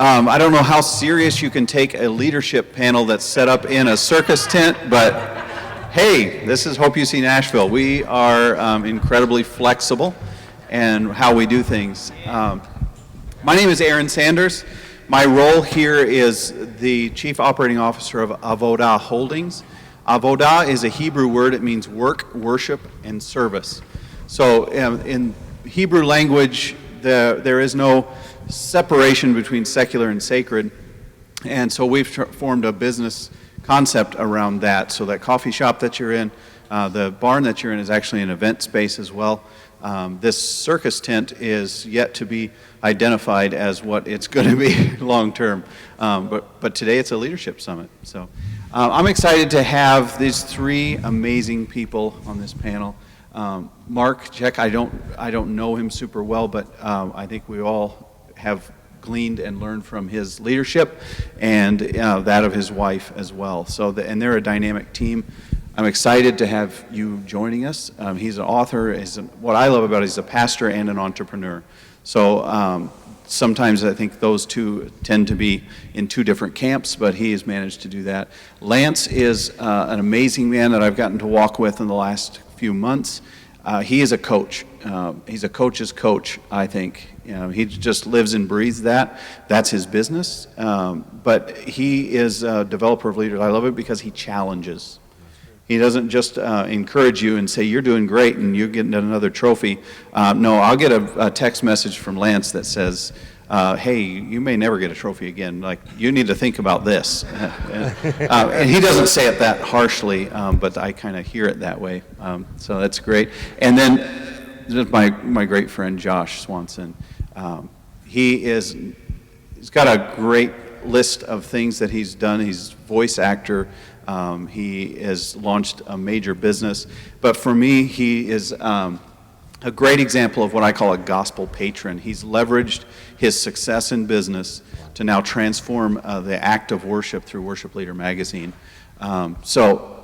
I don't know how serious you can take a leadership panel that's set up in a circus tent, but hey, this is Hope You See Nashville. We are incredibly flexible in how we do things. My name is Aaron Sanders. My role here is the Chief Operating Officer of Avodah Holdings. Avodah is a Hebrew word. It means work, worship, and service. So in Hebrew language, there is no separation between secular and sacred. And so we've formed a business concept around that. So that coffee shop that you're in, the barn that you're in is actually an event space as well. This circus tent is yet to be identified as what it's going to be long term. But today it's a leadership summit. So I'm excited to have these three amazing people on this panel. Mark Zschech, I don't know him super well, but I think we all have gleaned and learned from his leadership and that of his wife as well. And they're a dynamic team. I'm excited to have you joining us. He's an author. What I love about it, he's a pastor and an entrepreneur. So sometimes I think those two tend to be in two different camps, but he has managed to do that. Lance is an amazing man that I've gotten to walk with in the last few months. He is a coach. He's a coach's coach, I think. He just lives and breathes that. That's his business. But he is a developer of leaders. I love it because he challenges. He doesn't just encourage you and say, you're doing great and you're getting another trophy. No, I'll get a text message from Lance that says, hey, you may never get a trophy again. Like, you need to think about this. And he doesn't say it that harshly, but I kind of hear it that way. So that's great. And then there's my great friend, Josh Swanson. He's got a great list of things that he's done. He's a voice actor. He has launched a major business. But for me, he is a great example of what I call a gospel patron. He's leveraged his success in business to now transform the act of worship through Worship Leader magazine. So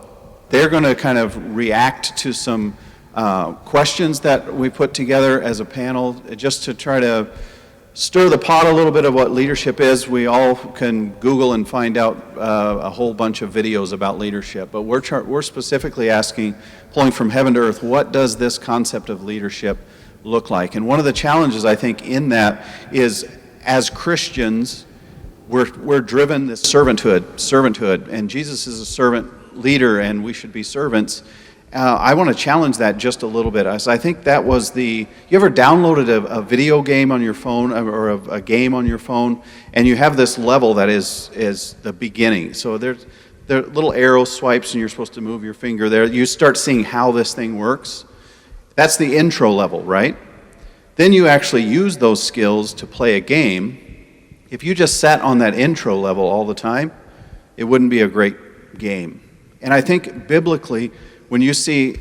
they're going to kind of react to some questions that we put together as a panel just to try to stir the pot a little bit of what leadership is. We all can Google and find out a whole bunch of videos about leadership, but we're specifically asking, pulling from heaven to earth, what does this concept of leadership look like? And one of the challenges, I think, in that is, as Christians, we're driven this servanthood, and Jesus is a servant leader, and we should be servants. I want to challenge that just a little bit. I think that was you ever downloaded a video game on your phone or a game on your phone, and you have this level that is the beginning. So there are little arrow swipes, and you're supposed to move your finger there. You start seeing how this thing works. That's the intro level, right? Then you actually use those skills to play a game. If you just sat on that intro level all the time, it wouldn't be a great game. And I think biblically, when you see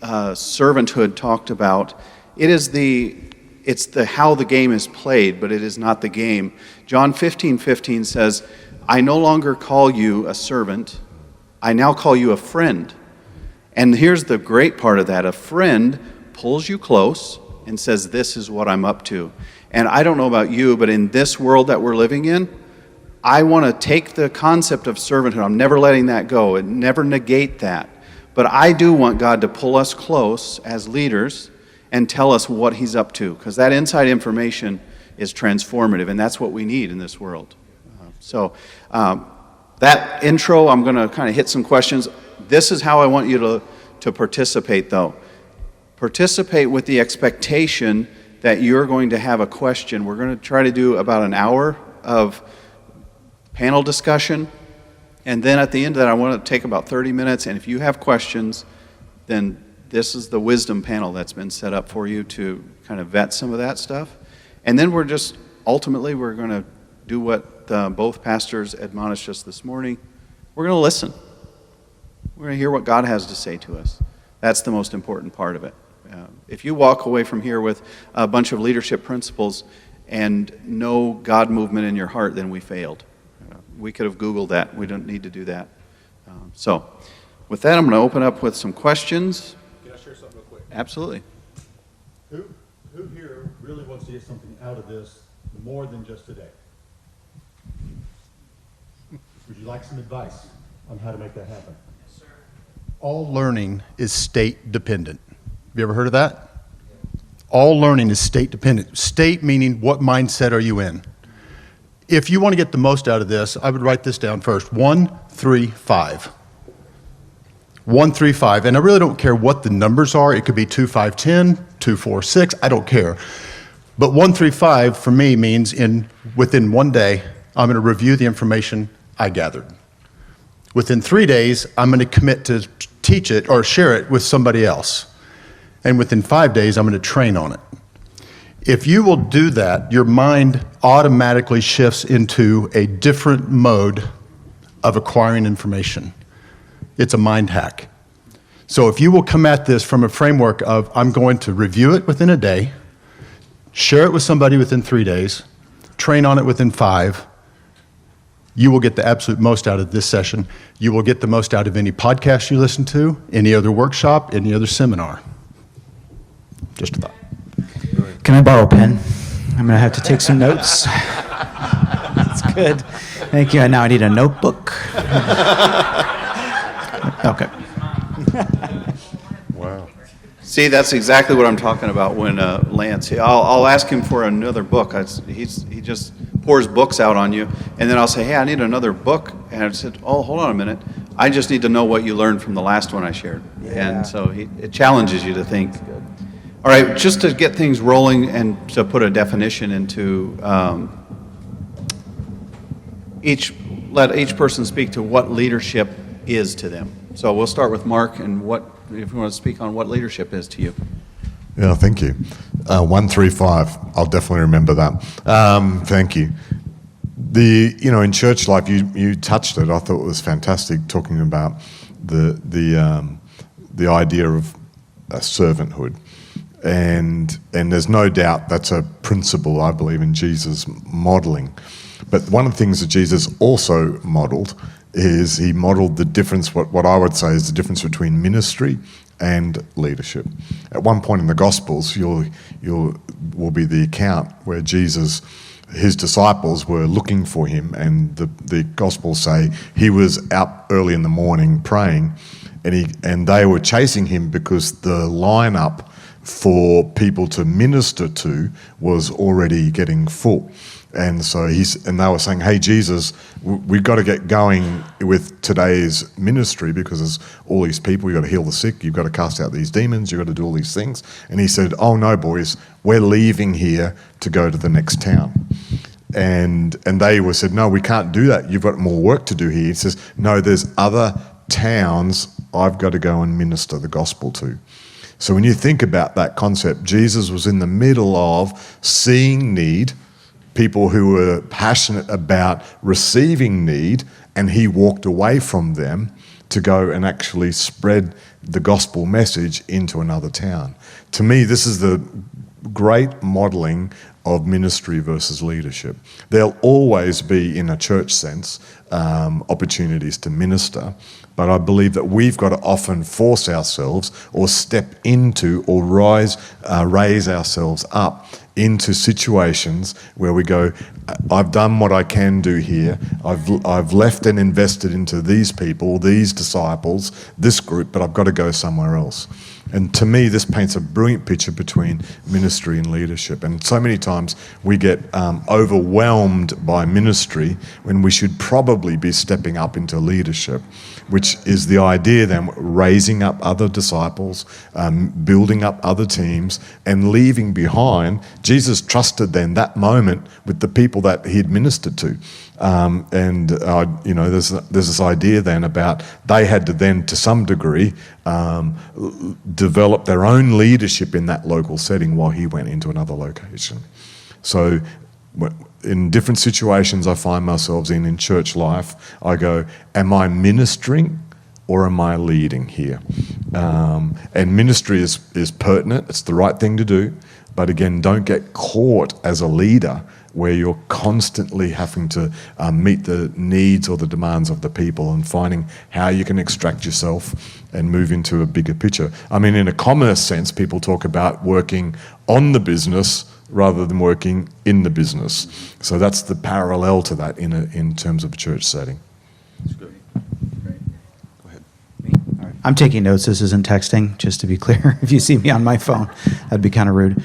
servanthood talked about, it's the how the game is played, but it is not the game. John 15:15 says, I no longer call you a servant, I now call you a friend. And here's the great part of that. A friend pulls you close and says, this is what I'm up to. And I don't know about you, but in this world that we're living in, I want to take the concept of servanthood. I'm never letting that go and never negate that. But I do want God to pull us close as leaders and tell us what he's up to, because that inside information is transformative, and that's what we need in this world. So that intro, I'm going to kind of hit some questions. This is how I want you to participate, though. Participate with the expectation that you're going to have a question. We're going to try to do about an hour of panel discussion. And then at the end of that, I want to take about 30 minutes, and if you have questions, then this is the wisdom panel that's been set up for you to kind of vet some of that stuff. And then we're going to do what both pastors admonished us this morning. We're going to listen. We're going to hear what God has to say to us. That's the most important part of it. If you walk away from here with a bunch of leadership principles and no God movement in your heart, then we failed. We could have Googled that. We don't need to do that. So with that, I'm going to open up with some questions. Can I share something real quick? Absolutely. Who here really wants to get something out of this more than just today? Would you like some advice on how to make that happen? Yes, sir. All learning is state dependent. Have you ever heard of that? All learning is state dependent. State meaning what mindset are you in? If you want to get the most out of this, I would write this down first. 1, 3, 5. 1, 3, 5. And I really don't care what the numbers are. It could be 2, 5, 10, 2, 4, 6. I don't care. But 1, 3, 5 for me means within 1 day, I'm going to review the information I gathered. Within 3 days, I'm going to commit to teach it or share it with somebody else. And within 5 days, I'm going to train on it. If you will do that, your mind automatically shifts into a different mode of acquiring information. It's a mind hack. So if you will come at this from a framework of, I'm going to review it within a day, share it with somebody within 3 days, train on it within 5, you will get the absolute most out of this session. You will get the most out of any podcast you listen to, any other workshop, any other seminar. Just a thought. Can I borrow a pen? I'm going to have to take some notes. That's good. Thank you. And now I need a notebook. Okay. Wow. See, that's exactly what I'm talking about when Lance, I'll ask him for another book. He just pours books out on you, and then I'll say, hey, I need another book. And I said, oh, hold on a minute. I just need to know what you learned from the last one I shared. Yeah. And so it challenges you to think. All right, just to get things rolling and to put a definition into let each person speak to what leadership is to them. So we'll start with Mark, and if you want to speak on what leadership is to you. Yeah, thank you. 1, 3, 5. I'll definitely remember that. Thank you. In church life, you touched it. I thought it was fantastic talking about the idea of servanthood. And there's no doubt that's a principle, I believe, in Jesus' modeling. But one of the things that Jesus also modeled is he modeled the difference, what I would say is the difference between ministry and leadership. At one point in the Gospels, will be the account where Jesus, his disciples were looking for him, and the Gospels say he was out early in the morning praying, and they were chasing him because the lineup for people to minister to was already getting full. And so they were saying, hey, Jesus, we've got to get going with today's ministry because there's all these people, you've got to heal the sick, you've got to cast out these demons, you've got to do all these things. And he said, oh no, boys, we're leaving here to go to the next town. And they said, no, we can't do that. You've got more work to do here. He says, no, there's other towns I've got to go and minister the gospel to. So when you think about that concept, Jesus was in the middle of seeing need, people who were passionate about receiving need, and he walked away from them to go and actually spread the gospel message into another town. To me, this is the great modeling of ministry versus leadership. There'll always be, in a church sense, opportunities to minister, but I believe that we've got to often force ourselves or step into or raise ourselves up into situations where we go, I've done what I can do here. I've left and invested into these people, these disciples, this group, but I've got to go somewhere else. And to me, this paints a brilliant picture between ministry and leadership. And so many times we get overwhelmed by ministry when we should probably be stepping up into leadership, which is the idea then raising up other disciples, building up other teams, and leaving behind. Jesus trusted then that moment with the people that he had ministered to. There's this idea then about they had to then, to some degree, develop their own leadership in that local setting while he went into another location. So in different situations I find myself in church life, I go, am I ministering or am I leading here? And ministry is pertinent, it's the right thing to do, but again, don't get caught as a leader where you're constantly having to meet the needs or the demands of the people and finding how you can extract yourself and move into a bigger picture. I mean, in a commerce sense, people talk about working on the business rather than working in the business. So that's the parallel to that in terms of a church setting. That's good. Great. Go ahead. All right. I'm taking notes. This isn't texting, just to be clear. If you see me on my phone, that'd be kind of rude.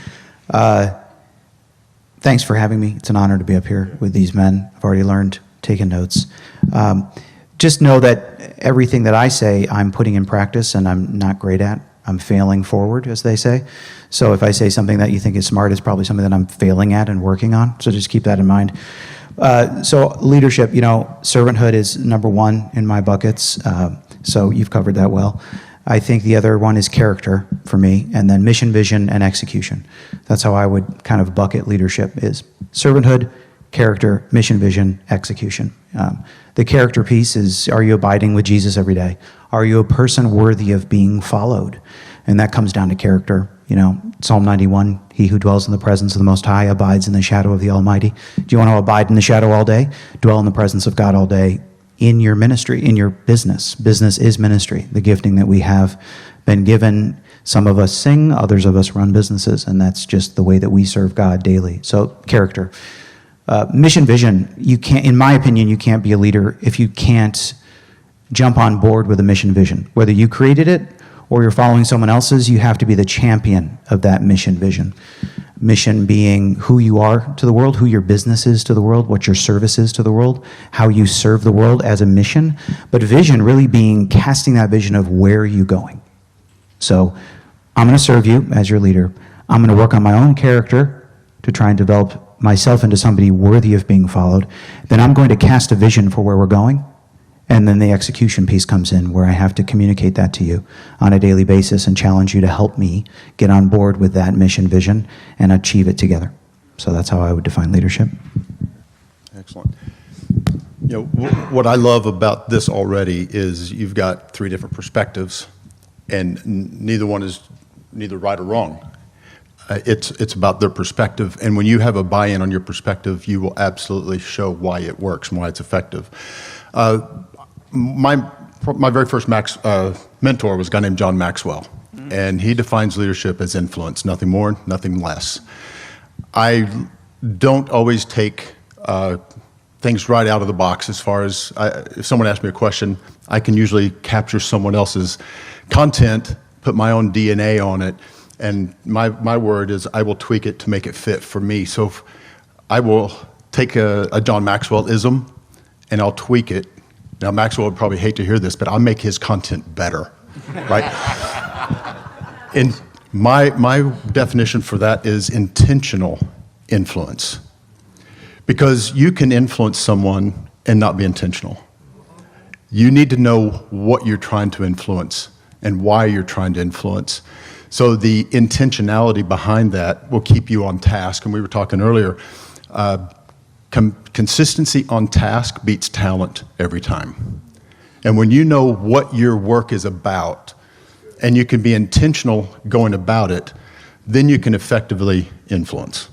Thanks for having me. It's an honor to be up here with these men. I've already learned, taken notes. Just know that everything that I say, I'm putting in practice and I'm not great at. I'm failing forward, as they say. So if I say something that you think is smart, it's probably something that I'm failing at and working on. So just keep that in mind. So leadership, servanthood is number one in my buckets. So you've covered that well. I think the other one is character for me, and then mission, vision, and execution. That's how I would kind of bucket leadership is servanthood, character, mission, vision, execution. The character piece is, are you abiding with Jesus every day? Are you a person worthy of being followed? And that comes down to character. Psalm 91, he who dwells in the presence of the Most High abides in the shadow of the Almighty. Do you want to abide in the shadow all day? Dwell in the presence of God all day in your ministry, in your business. Business is ministry, the gifting that we have been given. Some of us sing, others of us run businesses, and that's just the way that we serve God daily. So character. Mission, vision, in my opinion, you can't be a leader if you can't jump on board with a mission vision. Whether you created it or you're following someone else's, you have to be the champion of that mission vision. Mission being who you are to the world, who your business is to the world, what your service is to the world, how you serve the world as a mission. But vision really being casting that vision of where are you going. So I'm going to serve you as your leader. I'm going to work on my own character to try and develop myself into somebody worthy of being followed. Then I'm going to cast a vision for where we're going. And then the execution piece comes in where I have to communicate that to you on a daily basis and challenge you to help me get on board with that mission vision and achieve it together. So that's how I would define leadership. Excellent. What I love about this already is you've got three different perspectives, and neither one is neither right or wrong. It's about their perspective, and when you have a buy-in on your perspective, you will absolutely show why it works and why it's effective. My very first mentor was a guy named John Maxwell, and he defines leadership as influence, nothing more, nothing less. I don't always take things right out of the box as far as if someone asks me a question, I can usually capture someone else's content, put my own DNA on it, and my word is I will tweak it to make it fit for me. So I will take a John Maxwell-ism and I'll tweak it. Now, Maxwell would probably hate to hear this, but I'll make his content better, right? And my definition for that is intentional influence. Because you can influence someone and not be intentional. You need to know what you're trying to influence and why you're trying to influence. So the intentionality behind that will keep you on task. And we were talking earlier, consistency on task beats talent every time. And when you know what your work is about, and you can be intentional going about it, then you can effectively influence.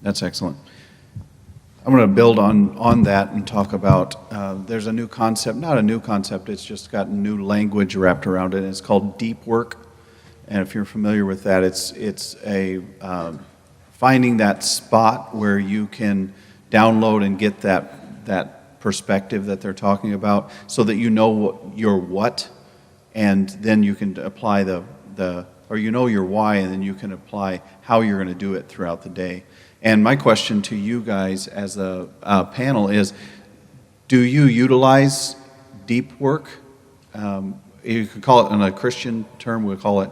That's excellent. I'm going to build on that and talk about, there's a new concept, not a new concept, it's just got new language wrapped around it. It's called deep work. And if you're familiar with that, it's a finding that spot where you can download and get that perspective that they're talking about so that you know your what, and then you can apply or you know your why, and then you can apply how you're going to do it throughout the day. And my question to you guys as a panel is, do you utilize deep work? You could call it, in a Christian term, we'll call it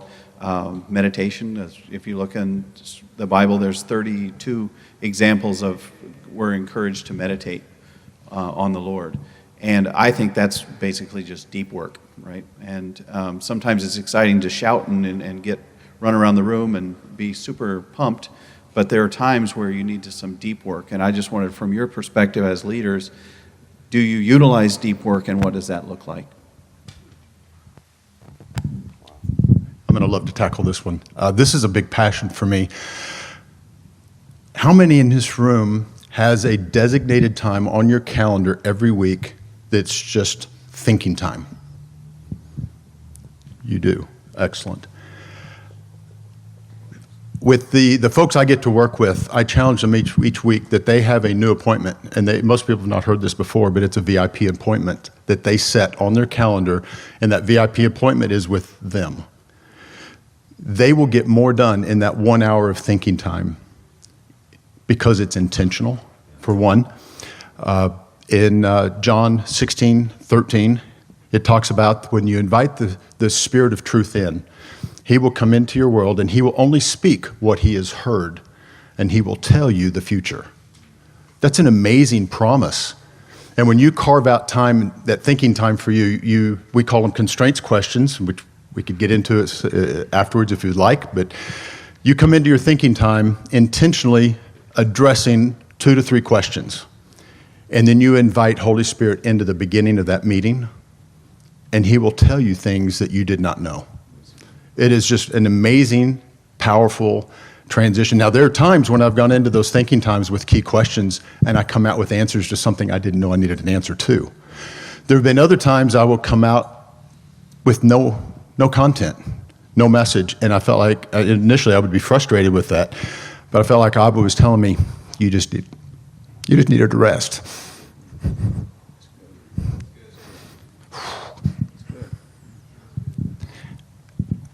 meditation. If you look in the Bible, there's 32 examples of we're encouraged to meditate on the Lord. And I think that's basically just deep work, right? And sometimes it's exciting to shout and run around the room and be super pumped, but there are times where you need some deep work. And I just wanted, from your perspective as leaders, do you utilize deep work, and what does that look like? I'm going to love to tackle this one. This is a big passion for me. How many in this room has a designated time on your calendar every week that's just thinking time? You do. Excellent. With the folks I get to work with, I challenge them each week that they have a new appointment, and most people have not heard this before, but it's a VIP appointment that they set on their calendar, and that VIP appointment is with them. They will get more done in that 1 hour of thinking time because it's intentional, for one. In John 16:13, it talks about when you invite the Spirit of truth in, he will come into your world and he will only speak what he has heard, and he will tell you the future. That's an amazing promise. And when you carve out time, that thinking time for you, we call them constraints questions, which we could get into it afterwards if you'd like, but you come into your thinking time intentionally addressing 2 to 3 questions. And then you invite Holy Spirit into the beginning of that meeting, and he will tell you things that you did not know. It is just an amazing, powerful transition. Now, there are times when I've gone into those thinking times with key questions, and I come out with answers to something I didn't know I needed an answer to. There have been other times I will come out with no content, no message, and I felt like, initially I would be frustrated with that, but I felt like Abba was telling me, you just needed to rest.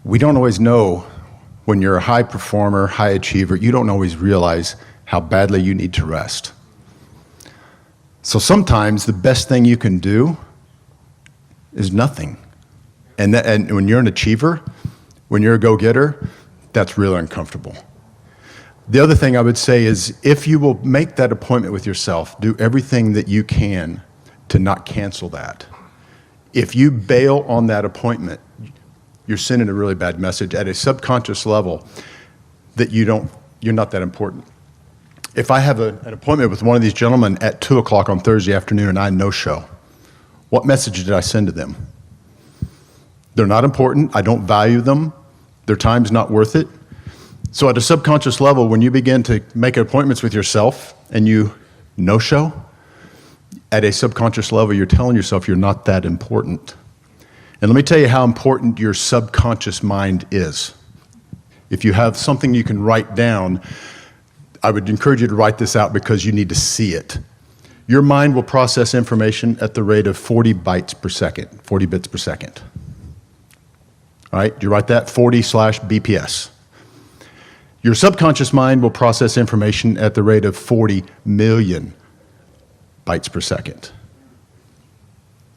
We don't always know when you're a high performer, high achiever, you don't always realize how badly you need to rest. So sometimes the best thing you can do is nothing. And when you're an achiever, when you're a go-getter, that's really uncomfortable. The other thing I would say is if you will make that appointment with yourself, do everything that you can to not cancel that. If you bail on that appointment, you're sending a really bad message at a subconscious level that you're not that important. If I have an appointment with one of these gentlemen at 2 o'clock on Thursday afternoon and I no-show, what message did I send to them? They're not important. I don't value them. Their time's not worth it. So at a subconscious level, when you begin to make appointments with yourself and you no-show, at a subconscious level, you're telling yourself you're not that important. And let me tell you how important your subconscious mind is. If you have something you can write down, I would encourage you to write this out because you need to see it. Your mind will process information at the rate of 40 bytes per second, 40 bits per second. All right, do you write that? 40/BPS. Your subconscious mind will process information at the rate of 40 million bytes per second.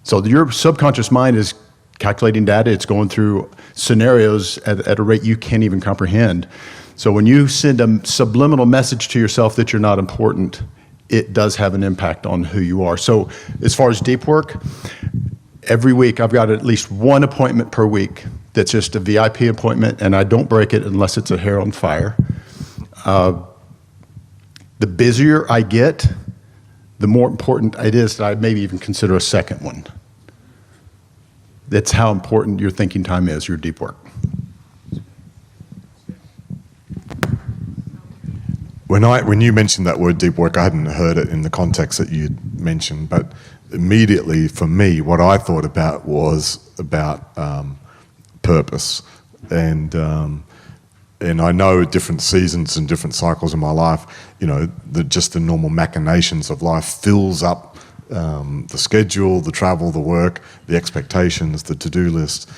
So your subconscious mind is calculating data, it's going through scenarios at a rate you can't even comprehend. So when you send a subliminal message to yourself that you're not important, it does have an impact on who you are. So as far as deep work, every week I've got at least one appointment per week that's just a VIP appointment, and I don't break it unless it's a hair on fire. The busier I get, the more important it is that I maybe even consider a second one. That's how important your thinking time is, your deep work. When you mentioned that word deep work, I hadn't heard it in the context that you'd mentioned, but immediately for me, what I thought about was about purpose. And I know different seasons and different cycles in my life, just the normal machinations of life fills up the schedule, the travel, the work, the expectations, the to-do list.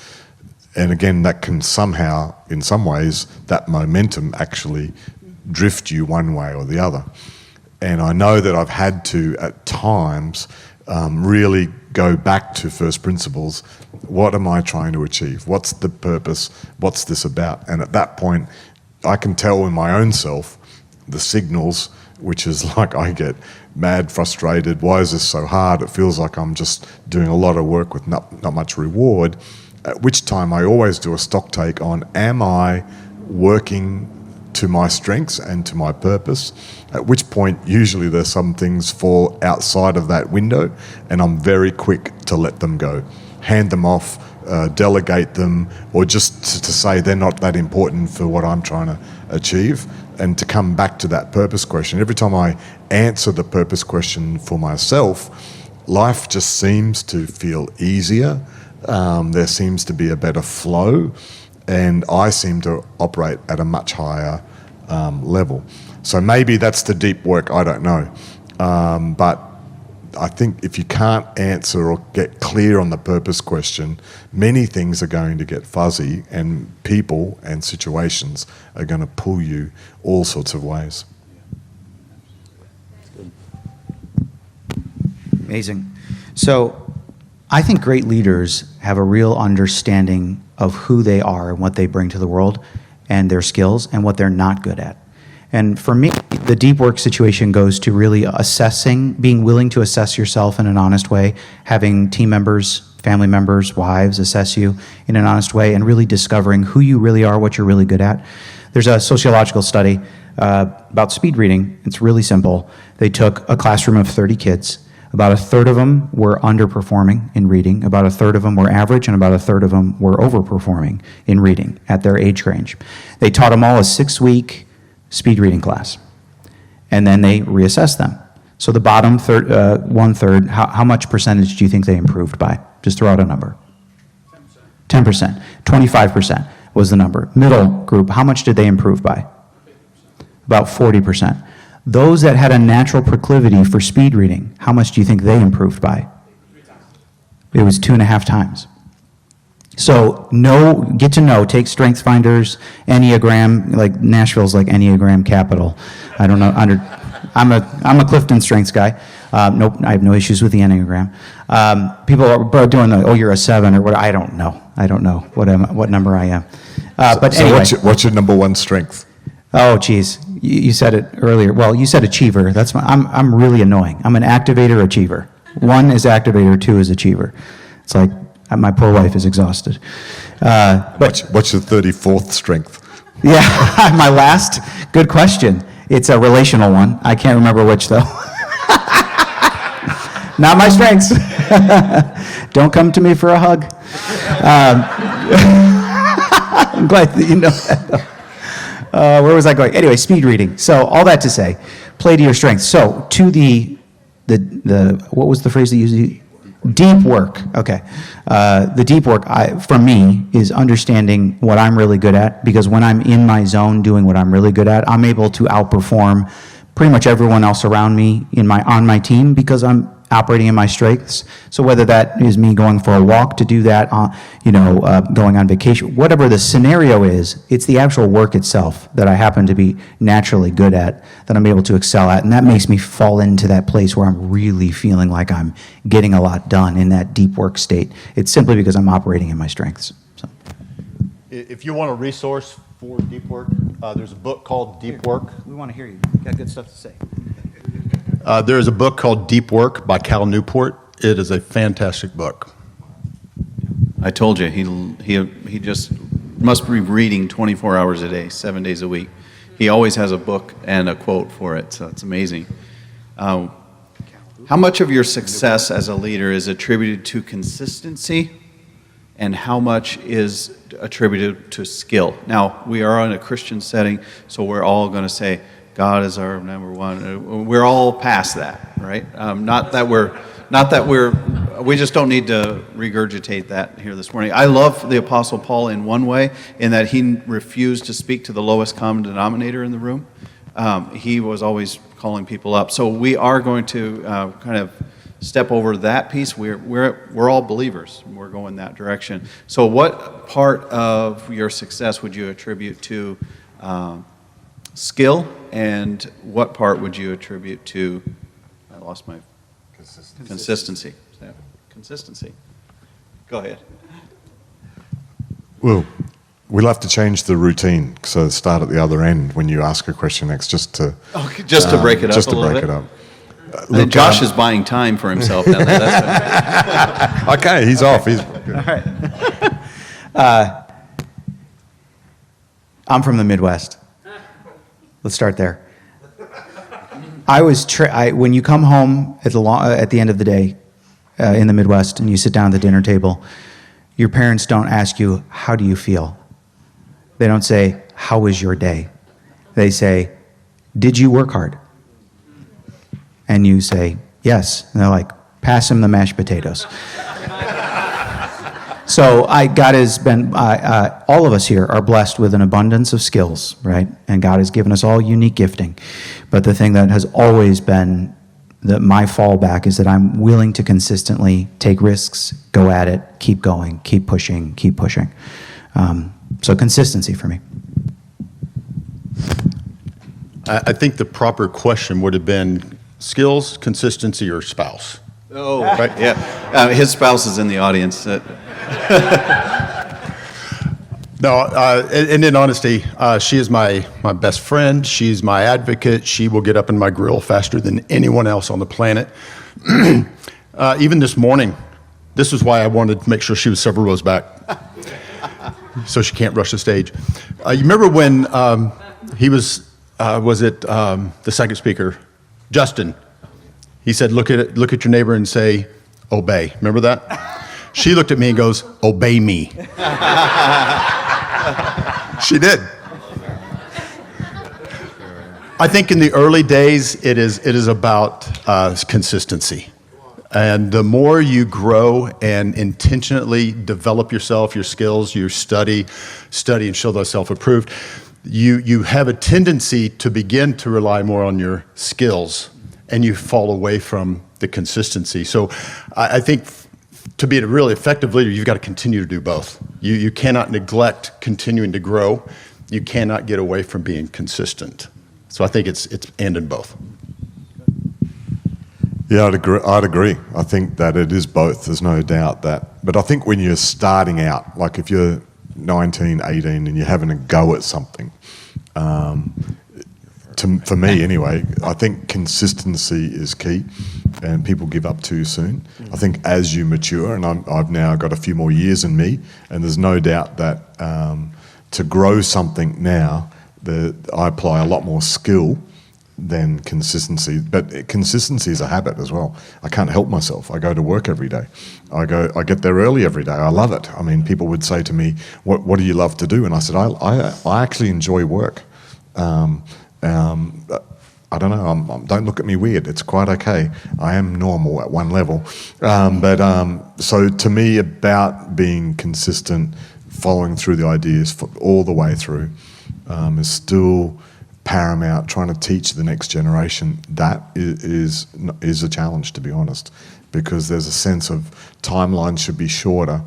And again, that can somehow, in some ways, that momentum actually drift you one way or the other. And I know that I've had to, at times, really go back to first principles. What am I trying to achieve? What's the purpose? What's this about? And at that point, I can tell in my own self the signals, which is like I get mad, frustrated. Why is this so hard? It feels like I'm just doing a lot of work with not much reward. At which time I always do a stock take on, am I working to my strengths and to my purpose? At which point, usually there's some things fall outside of that window, and I'm very quick to let them go. Hand them off, delegate them, or just to say they're not that important for what I'm trying to achieve, and to come back to that purpose question. Every time I answer the purpose question for myself, life just seems to feel easier. There seems to be a better flow, and I seem to operate at a much higher level. So maybe that's the deep work, I don't know. But I think if you can't answer or get clear on the purpose question, many things are going to get fuzzy, and people and situations are going to pull you all sorts of ways. Amazing. So I think great leaders have a real understanding of who they are and what they bring to the world and their skills and what they're not good at. And for me, the deep work situation goes to really assessing, being willing to assess yourself in an honest way, having team members, family members, wives assess you in an honest way, and really discovering who you really are, what you're really good at. There's a sociological study about speed reading. It's really simple. They took a classroom of 30 kids. About a third of them were underperforming in reading, about a third of them were average, and about a third of them were overperforming in reading at their age range. They taught them all a 6-week speed reading class, and then they reassessed them. So the bottom one-third, how much percentage do you think they improved by? Just throw out a number. 10%. 25% was the number. Middle group, how much did they improve by? About 40%. Those that had a natural proclivity for speed reading, how much do you think they improved by? It was 2.5 times. So get to know, take strengths finders, Enneagram, like Nashville's like Enneagram capital. I don't know, I'm a Clifton strengths guy. Nope, I have no issues with the Enneagram. People are doing you're a 7 or what, I don't know what number I am. But so anyway. What's your number one strength? Oh, geez, you said it earlier. Well, you said achiever. I'm really annoying. I'm an activator achiever. 1 is activator, 2 is achiever. It's like my poor wife is exhausted. But What's your 34th strength? yeah, my last good question. It's a relational one. I can't remember which though. Not my strengths. Don't come to me for a hug. I'm glad that you know that. Where was I going? Anyway, speed reading. So all that to say, play to your strengths. So to the what was the phrase that you used? Deep work. Okay. The deep work for me is understanding what I'm really good at, because when I'm in my zone doing what I'm really good at, I'm able to outperform pretty much everyone else around me on my team because I'm operating in my strengths. So whether that is me going for a walk to do that, going on vacation, whatever the scenario is, it's the actual work itself that I happen to be naturally good at, that I'm able to excel at, and that makes me fall into that place where I'm really feeling like I'm getting a lot done in that deep work state. It's simply because I'm operating in my strengths. So. If you want a resource for deep work, there's a book called Deep Work. We want to hear you. You got good stuff to say. There is a book called Deep Work by Cal Newport. It is a fantastic book. I told you, he just must be reading 24 hours a day, 7 days a week. He always has a book and a quote for it, so it's amazing. How much of your success as a leader is attributed to consistency, and how much is attributed to skill? Now, we are in a Christian setting, so we're all going to say, God is our number one. We're all past that, right? We just don't need to regurgitate that here this morning. I love the Apostle Paul in one way, in that he refused to speak to the lowest common denominator in the room. He was always calling people up. So we are going to kind of step over that piece. We're all believers. We're going that direction. So what part of your success would you attribute to skill, and what part would you attribute to, I lost my, consistency. Yeah. Consistency. Go ahead. Well, we'll have to change the routine, so start at the other end when you ask a question next, just to break it up a little bit. Look, Josh is buying time for himself now. That's okay, he's off. He's All right. I'm from the Midwest. Let's start there. When you come home at the end of the day in the Midwest and you sit down at the dinner table, your parents don't ask you, how do you feel? They don't say, how was your day? They say, did you work hard? And you say, yes. And they're like, pass him the mashed potatoes. So God has been, all of us here are blessed with an abundance of skills, right? And God has given us all unique gifting. But the thing that has always been my fallback is that I'm willing to consistently take risks, go at it, keep going, keep pushing, keep pushing. So consistency for me. I think the proper question would have been skills, consistency, or spouse. Oh, right. Yeah. His spouse is in the audience. No, and in honesty, she is my best friend. She's my advocate. She will get up in my grill faster than anyone else on the planet. Even this morning, this is why I wanted to make sure she was several rows back, so she can't rush the stage. You remember when he was it the second speaker, Justin? He said, look at your neighbor and say, obey. Remember that? She looked at me and goes, obey me. She did. I think in the early days, it is about consistency. And the more you grow and intentionally develop yourself, your skills, you study and show thyself approved, you have a tendency to begin to rely more on your skills, and you fall away from the consistency. So I think to be a really effective leader, you've got to continue to do both. You cannot neglect continuing to grow. You cannot get away from being consistent. So I think it's and in both. Yeah, I'd agree. I think that it is both. There's no doubt that. But I think when you're starting out, like if you're 19, 18, and you're having a go at something, for me anyway, I think consistency is key, and people give up too soon. I think as you mature, and I've now got a few more years in me, and there's no doubt that to grow something now, I apply a lot more skill than consistency. But consistency is a habit as well. I can't help myself. I go to work every day. I get there early every day. I love it. I mean, people would say to me, "What do you love to do?" And I said, "I actually enjoy work." I don't know. Don't look at me weird. It's quite okay. I am normal at one level. So to me, about being consistent, following through the ideas all the way through, is still paramount. Trying to teach the next generation that is a challenge, to be honest, because there's a sense of timelines should be shorter.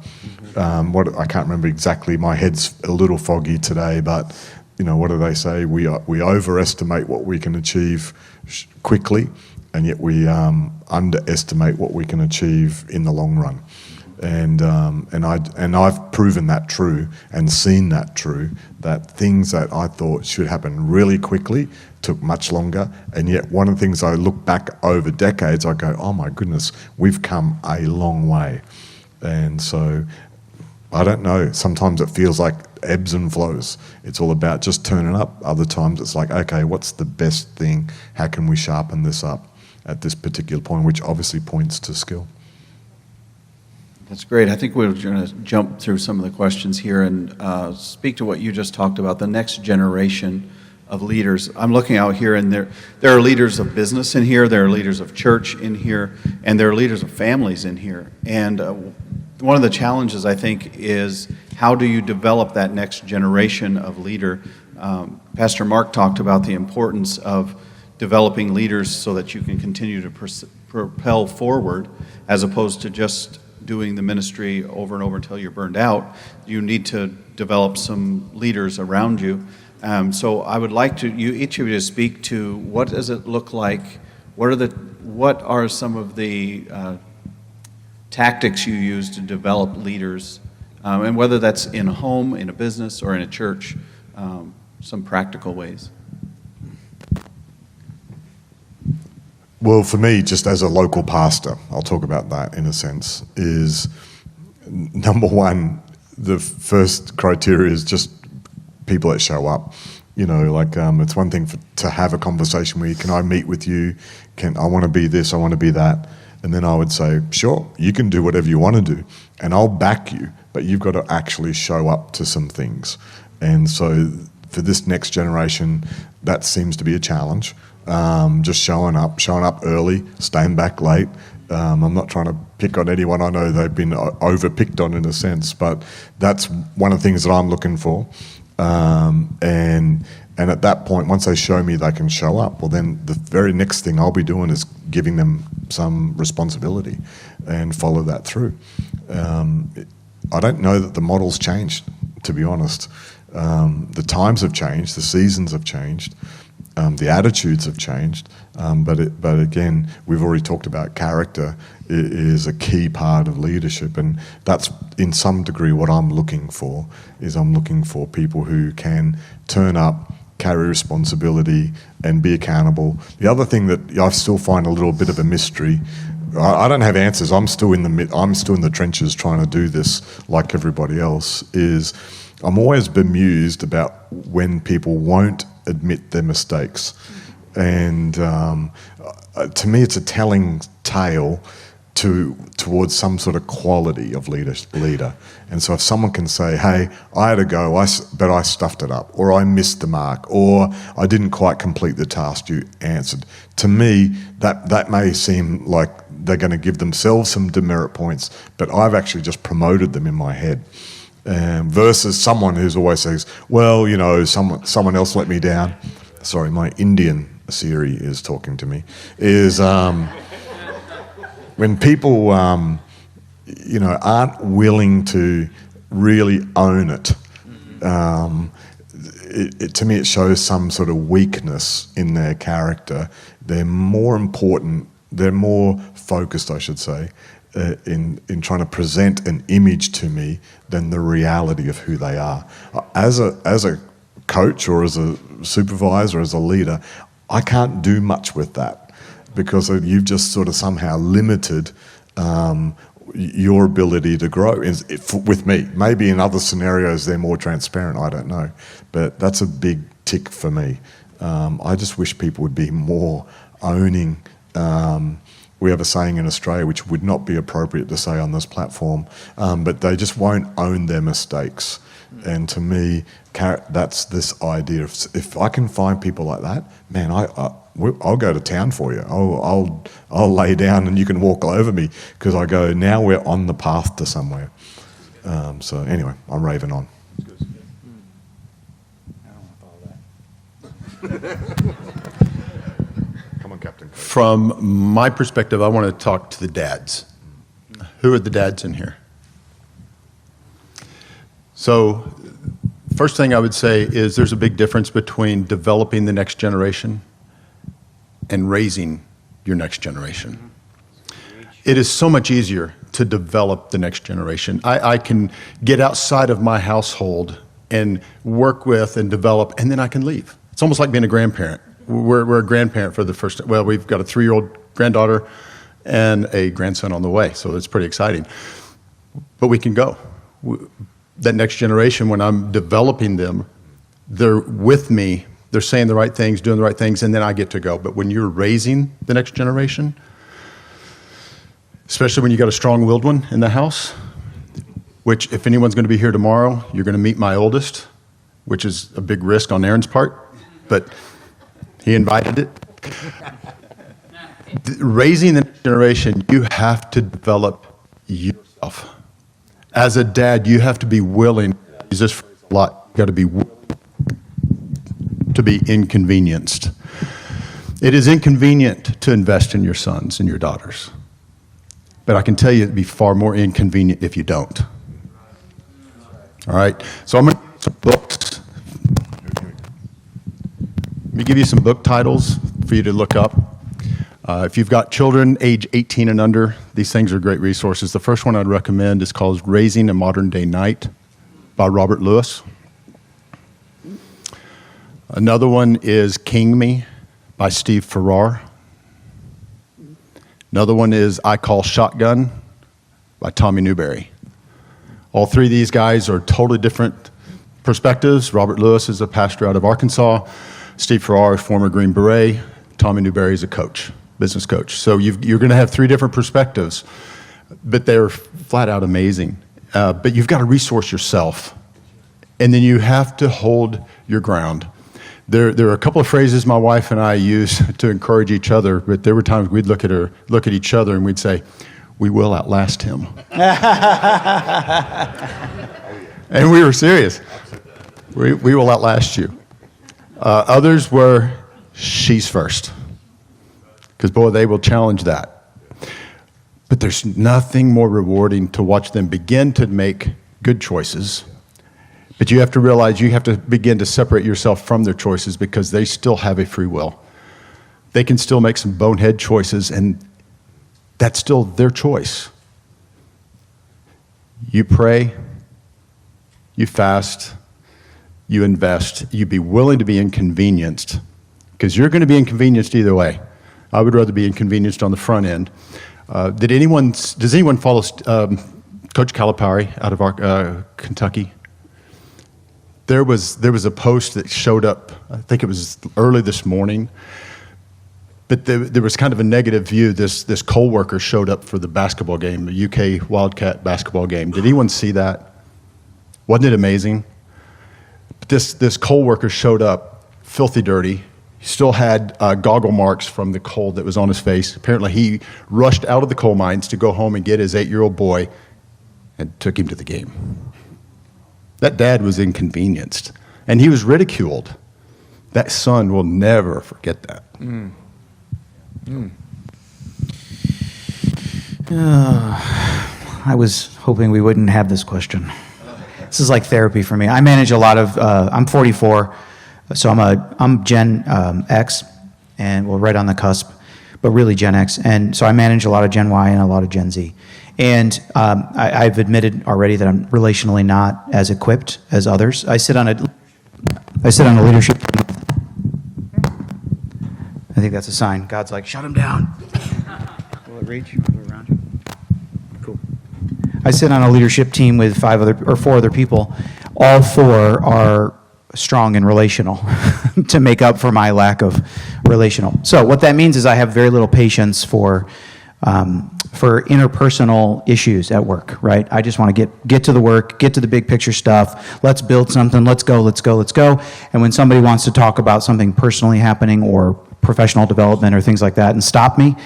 I can't remember exactly. My head's a little foggy today, but. You know, what do they say? We overestimate what we can achieve quickly, and yet we underestimate what we can achieve in the long run. And I've proven that true and seen that true, that things that I thought should happen really quickly took much longer. And yet one of the things I look back over decades, I go, oh my goodness, we've come a long way. And so I don't know, sometimes it feels like ebbs and flows. It's all about just turning up. Other times it's like, okay, what's the best thing? How can we sharpen this up at this particular point, which obviously points to skill. That's great. I think we're going to jump through some of the questions here and speak to what you just talked about, the next generation of leaders. I'm looking out here, and there are leaders of business in here, there are leaders of church in here, and there are leaders of families in here. And one of the challenges, I think, is how do you develop that next generation of leader? Pastor Mark talked about the importance of developing leaders so that you can continue to propel forward, as opposed to just doing the ministry over and over until you're burned out. You need to develop some leaders around you. So I would like each of you to speak to what does it look like? What are some of the tactics you use to develop leaders, and whether that's in a home, in a business, or in a church, some practical ways. Well, for me, just as a local pastor, I'll talk about that in a sense, is number one, the first criteria is just people that show up. You know, like it's one thing to have a conversation where can I meet with you? I want to be this, I want to be that. And then I would say, sure, you can do whatever you want to do, and I'll back you, but you've got to actually show up to some things. And so for this next generation, that seems to be a challenge. Just showing up early, staying back late, I'm not trying to pick on anyone. I know they've been over-picked on in a sense, but that's one of the things that I'm looking for. And at that point, once they show me they can show up, well, then the very next thing I'll be doing is giving them some responsibility and follow that through. I don't know that the model's changed, to be honest. The times have changed, the seasons have changed, the attitudes have changed, but again, we've already talked about character is a key part of leadership, and that's in some degree what I'm looking for. I'm looking for people who can turn up, carry responsibility, and be accountable. The other thing that I still find a little bit of a mystery, I don't have answers. I'm still in the trenches trying to do this like everybody else. Is I'm always bemused about when people won't admit their mistakes, and to me, it's a telling tale towards some sort of quality of leader. And so if someone can say, hey, I had a go, but I stuffed it up, or I missed the mark, or I didn't quite complete the task you answered, to me, that may seem like they're going to give themselves some demerit points, but I've actually just promoted them in my head. Versus someone who's always says, well, you know, someone else let me down. Sorry, my Indian Siri is talking to me. When people, you know, aren't willing to really own it, to me it shows some sort of weakness in their character. They're more important, they're more focused, I should say, in trying to present an image to me than the reality of who they are. As a coach or as a supervisor, as a leader, I can't do much with that, because you've just sort of somehow limited your ability to grow with me. Maybe in other scenarios they're more transparent, I don't know. But that's a big tick for me. I just wish people would be more owning. We have a saying in Australia which would not be appropriate to say on this platform, but they just won't own their mistakes. And to me, that's this idea of, if I can find people like that, man, I'll go to town for you. I'll lay down and you can walk all over me, because I go, now we're on the path to somewhere. So anyway, I'm raving on. Come on, Captain. From my perspective, I want to talk to the dads. Who are the dads in here? So, first thing I would say is there's a big difference between developing the next generation and raising your next generation. It is so much easier to develop the next generation. I can get outside of my household and work with and develop, and then I can leave. It's almost like being a grandparent. We're a grandparent for the first, well, we've got a 3-year-old granddaughter and a grandson on the way, so it's pretty exciting. But we can go. That next generation, when I'm developing them, they're with me, they're saying the right things, doing the right things, and then I get to go. But when you're raising the next generation, especially when you got a strong-willed one in the house, which if anyone's going to be here tomorrow, you're going to meet my oldest, which is a big risk on Aaron's part, but he invited it. Raising the next generation, you have to develop yourself. As a dad, you have to be willing, I use this phrase a lot, you got to be willing to be inconvenienced. It is inconvenient to invest in your sons and your daughters. But I can tell you it'd be far more inconvenient if you don't. All right, so I'm going to give some books. Let me give you some book titles for you to look up. If you've got children age 18 and under, these things are great resources. The first one I'd recommend is called Raising a Modern Day Knight by Robert Lewis. Another one is King Me by Steve Farrar. Another one is I Call Shotgun by Tommy Newberry. All three of these guys are totally different perspectives. Robert Lewis is a pastor out of Arkansas. Steve Farrar is former Green Beret. Tommy Newberry is a coach, business coach. So you're going to have three different perspectives, but they're flat out amazing. But you've got to resource yourself, and then you have to hold your ground. There are a couple of phrases my wife and I use to encourage each other, but there were times we'd look at each other and we'd say, "We will outlast him." And we were serious. We will outlast you. Others were, "She's first," because boy, they will challenge that. But there's nothing more rewarding to watch them begin to make good choices. But you have to realize you have to begin to separate yourself from their choices because they still have a free will. They can still make some bonehead choices, and that's still their choice. You pray, you fast, you invest, you be willing to be inconvenienced, because you're going to be inconvenienced either way. I would rather be inconvenienced on the front end. Does anyone follow Coach Calipari out of our, Kentucky? There was a post that showed up, I think it was early this morning, but there was kind of a negative view. This co-worker showed up for the basketball game, the UK Wildcat basketball game. Did anyone see that? Wasn't it amazing? This co-worker showed up, filthy dirty. He still had goggle marks from the coal that was on his face. Apparently he rushed out of the coal mines to go home and get his 8-year-old boy and took him to the game. That dad was inconvenienced, and he was ridiculed. That son will never forget that. I was hoping we wouldn't have this question. This is like therapy for me. I manage a lot of, I'm 44, so I'm Gen X, and well, right on the cusp, but really Gen X. And so I manage a lot of Gen Y and a lot of Gen Z. And I've admitted already that I'm relationally not as equipped as others. I sit on a leadership. I think that's a sign. God's like, shut him down. Will it reach? Will it around you? Cool. I sit on a leadership team with 4 other people. All 4 are strong and relational to make up for my lack of relational. So what that means is I have very little patience for interpersonal issues at work, right? I just want to get to the work, get to the big picture stuff. Let's build something. Let's go. And when somebody wants to talk about something personally happening or professional development or things like that and stop me,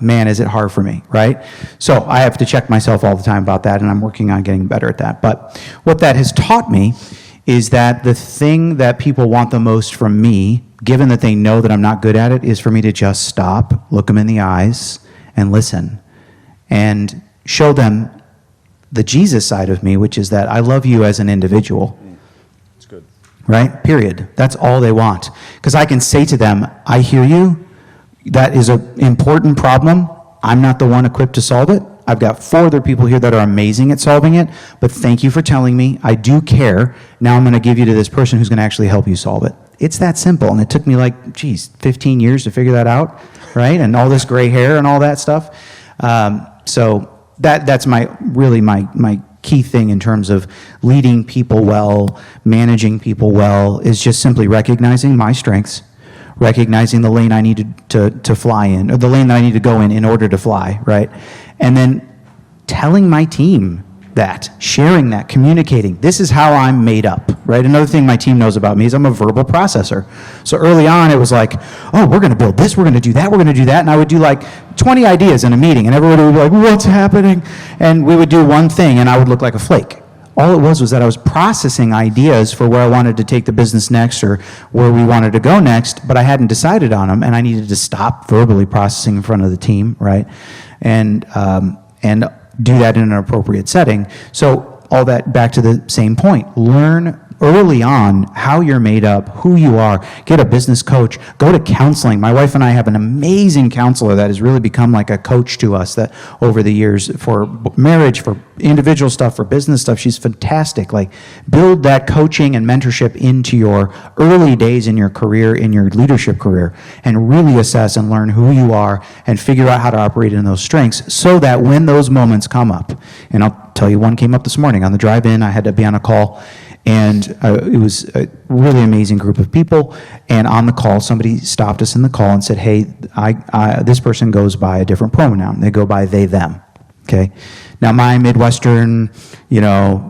man, is it hard for me, right? So I have to check myself all the time about that, and I'm working on getting better at that. But what that has taught me is that the thing that people want the most from me, given that they know that I'm not good at it, is for me to just stop, look them in the eyes, and listen, and show them the Jesus side of me, which is that I love you as an individual. That's good. Right? Period. That's all they want. Because I can say to them, I hear you. That is an important problem. I'm not the one equipped to solve it. I've got 4 other people here that are amazing at solving it, but thank you for telling me. I do care. Now I'm going to give you to this person who's going to actually help you solve it. It's that simple, and it took me 15 years to figure that out, right? And all this gray hair and all that stuff. So that's my key thing in terms of leading people well, managing people well, is just simply recognizing my strengths, recognizing the lane I need to fly in, or the lane that I need to go in order to fly, right? And then telling my team that, sharing that, communicating. This is how I'm made up, right? Another thing my team knows about me is I'm a verbal processor. So early on, it was like, oh, we're going to build this, we're going to do that, we're going to do that. And I would do 20 ideas in a meeting, and everybody would be like, what's happening? And we would do one thing, and I would look like a flake. All it was that I was processing ideas for where I wanted to take the business next or where we wanted to go next, but I hadn't decided on them, and I needed to stop verbally processing in front of the team, right? And do that in an appropriate setting. So all that back to the same point. Learn early on how you're made up, who you are. Get a business coach. Go to counseling. My wife and I have an amazing counselor that has really become like a coach to us that over the years for marriage, for individual stuff, for business stuff. She's fantastic. Build that coaching and mentorship into your early days in your career, in your leadership career, and really assess and learn who you are and figure out how to operate in those strengths so that when those moments come up, and I'll tell you one came up this morning on the drive in, I had to be on a call. And it was a really amazing group of people. And on the call, somebody stopped us in the call and said, hey, this person goes by a different pronoun. They go by they, them. Okay? Now, my Midwestern,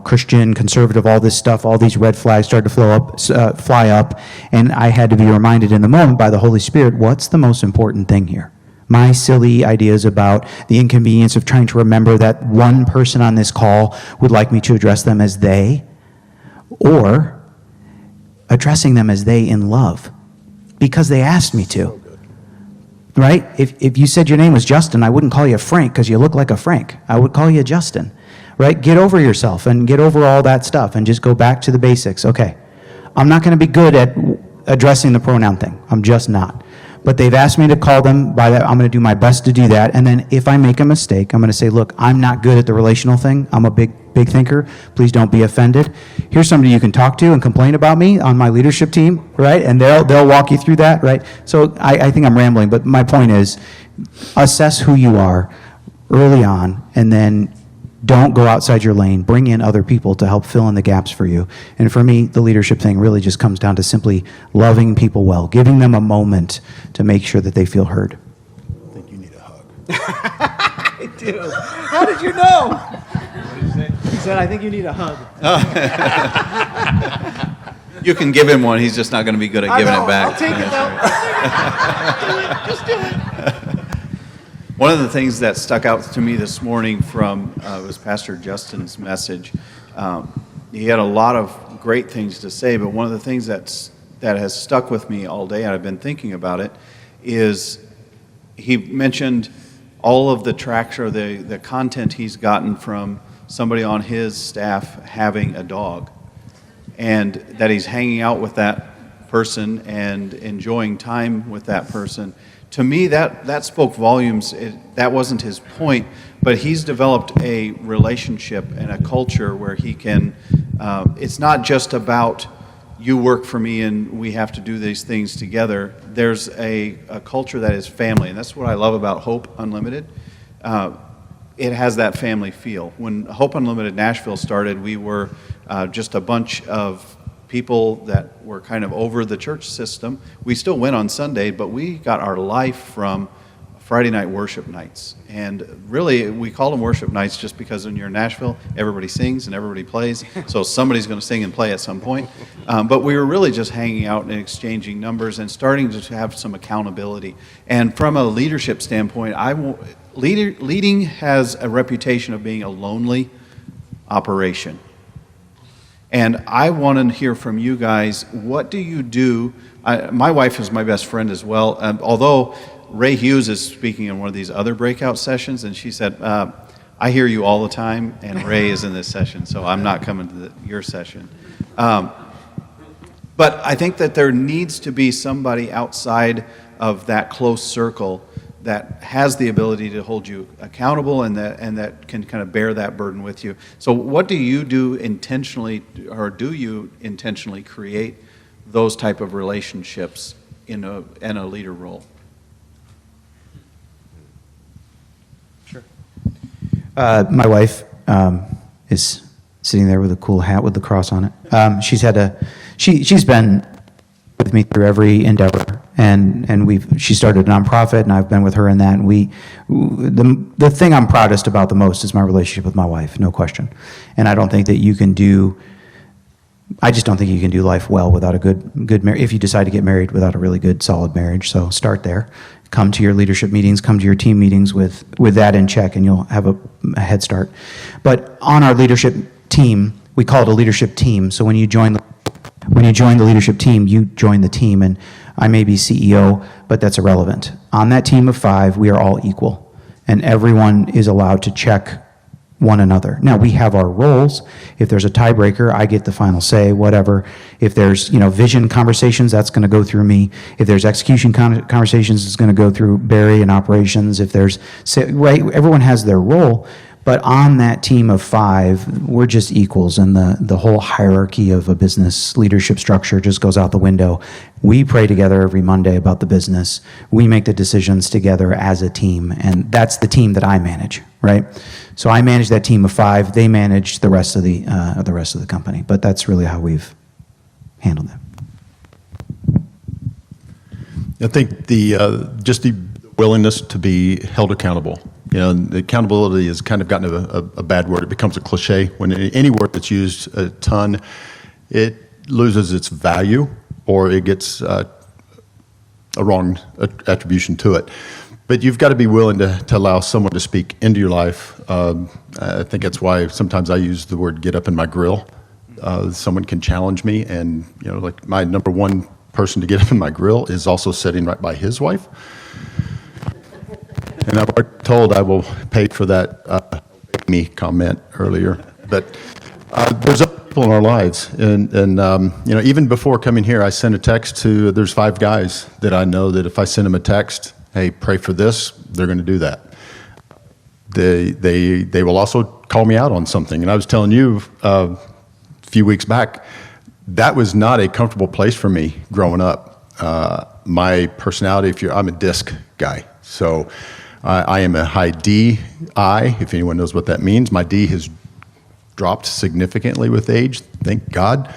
Christian, conservative, all this stuff, all these red flags started to fly up, and I had to be reminded in the moment by the Holy Spirit, what's the most important thing here? My silly ideas about the inconvenience of trying to remember that one person on this call would like me to address them as they, or addressing them as they in love, because they asked me to. Right? If you said your name was Justin, I wouldn't call you Frank because you look like a Frank. I would call you Justin. Right? Get over yourself and get over all that stuff and just go back to the basics. Okay. I'm not going to be good at addressing the pronoun thing. I'm just not. But they've asked me to call them by that. I'm going to do my best to do that. And then if I make a mistake, I'm going to say, look, I'm not good at the relational thing. I'm a big thinker. Please don't be offended. Here's somebody you can talk to and complain about me on my leadership team, right? And they'll walk you through that, right? So I think I'm rambling, but my point is assess who you are early on, and then don't go outside your lane. Bring in other people to help fill in the gaps for you. And for me, the leadership thing really just comes down to simply loving people well, giving them a moment to make sure that they feel heard. I think you need a hug. I do. How did you know? What did you say? He said, I think you need a hug. You can give him one. He's just not going to be good at giving it back. I'll take it, though. Just do it. One of the things that stuck out to me this morning from was Pastor Justin's message. He had a lot of great things to say, but one of the things that has stuck with me all day, and I've been thinking about it, is he mentioned all of the tracks or the content he's gotten from somebody on his staff having a dog, and that he's hanging out with that person and enjoying time with that person. To me, that spoke volumes. That wasn't his point, but he's developed a relationship and a culture where he can, it's not just about you work for me and we have to do these things together. There's a culture that is family, and that's what I love about Hope Unlimited. It has that family feel. When Hope Unlimited Nashville started, we were just a bunch of people that were kind of over the church system. We still went on Sunday, but we got our life from Friday night worship nights. And really, we call them worship nights just because when you're in Nashville, everybody sings and everybody plays. So somebody's going to sing and play at some point. But we were really just hanging out and exchanging numbers and starting to have some accountability. And from a leadership standpoint, leading has a reputation of being a lonely operation. And I want to hear from you guys, what do you do? My wife is my best friend as well, although Ray Hughes is speaking in one of these other breakout sessions, and she said, I hear you all the time, and Ray is in this session, so I'm not coming to your session. But I think that there needs to be somebody outside of that close circle that has the ability to hold you accountable and that can kind of bear that burden with you. So what do you do intentionally, or do you intentionally create those type of relationships in a leader role? Sure. My wife is sitting there with a cool hat with the cross on it. She's been with me through every endeavor, and she started a nonprofit, and I've been with her in that. And the thing I'm proudest about the most is my relationship with my wife, no question. And I don't think that you can do. I just don't think you can do life well without a good marriage. If you decide to get married without a really good, solid marriage, so start there. Come to your leadership meetings, come to your team meetings with that in check, and you'll have a head start. But on our leadership team, we call it a leadership team. So when you join the leadership team, you join the team, and I may be CEO, but that's irrelevant. On that team of 5, we are all equal, and everyone is allowed to check one another. Now, we have our roles. If there's a tiebreaker, I get the final say, whatever. If there's, vision conversations, that's going to go through me. If there's execution conversations, it's going to go through Barry and operations. If there's, right, everyone has their role. But on that team of 5, we're just equals, and the whole hierarchy of a business leadership structure just goes out the window. We pray together every Monday about the business. We make the decisions together as a team, and that's the team that I manage, right? So I manage that team of 5. They manage the rest of the company. But that's really how we've handled that. I think just the willingness to be held accountable You know, the accountability has kind of gotten a bad word. It becomes a cliche. When any word that's used a ton, it loses its value, or it gets a wrong attribution to it. But you've got to be willing to allow someone to speak into your life. I think that's why sometimes I use the word "get up in my grill." Someone can challenge me, and you know, like my number one person to get up in my grill is also sitting right by his wife. And I've already told I will pay for that me comment earlier. But there's other people in our lives, and you know, even before coming here, I sent a text to. There's 5 guys that I know that if I send them a text, hey, pray for this, they're going to do that. They will also call me out on something. And I was telling you a few weeks back, that was not a comfortable place for me growing up. My personality, I'm a disc guy, so I am a high D I, if anyone knows what that means. My D has dropped significantly with age, thank God.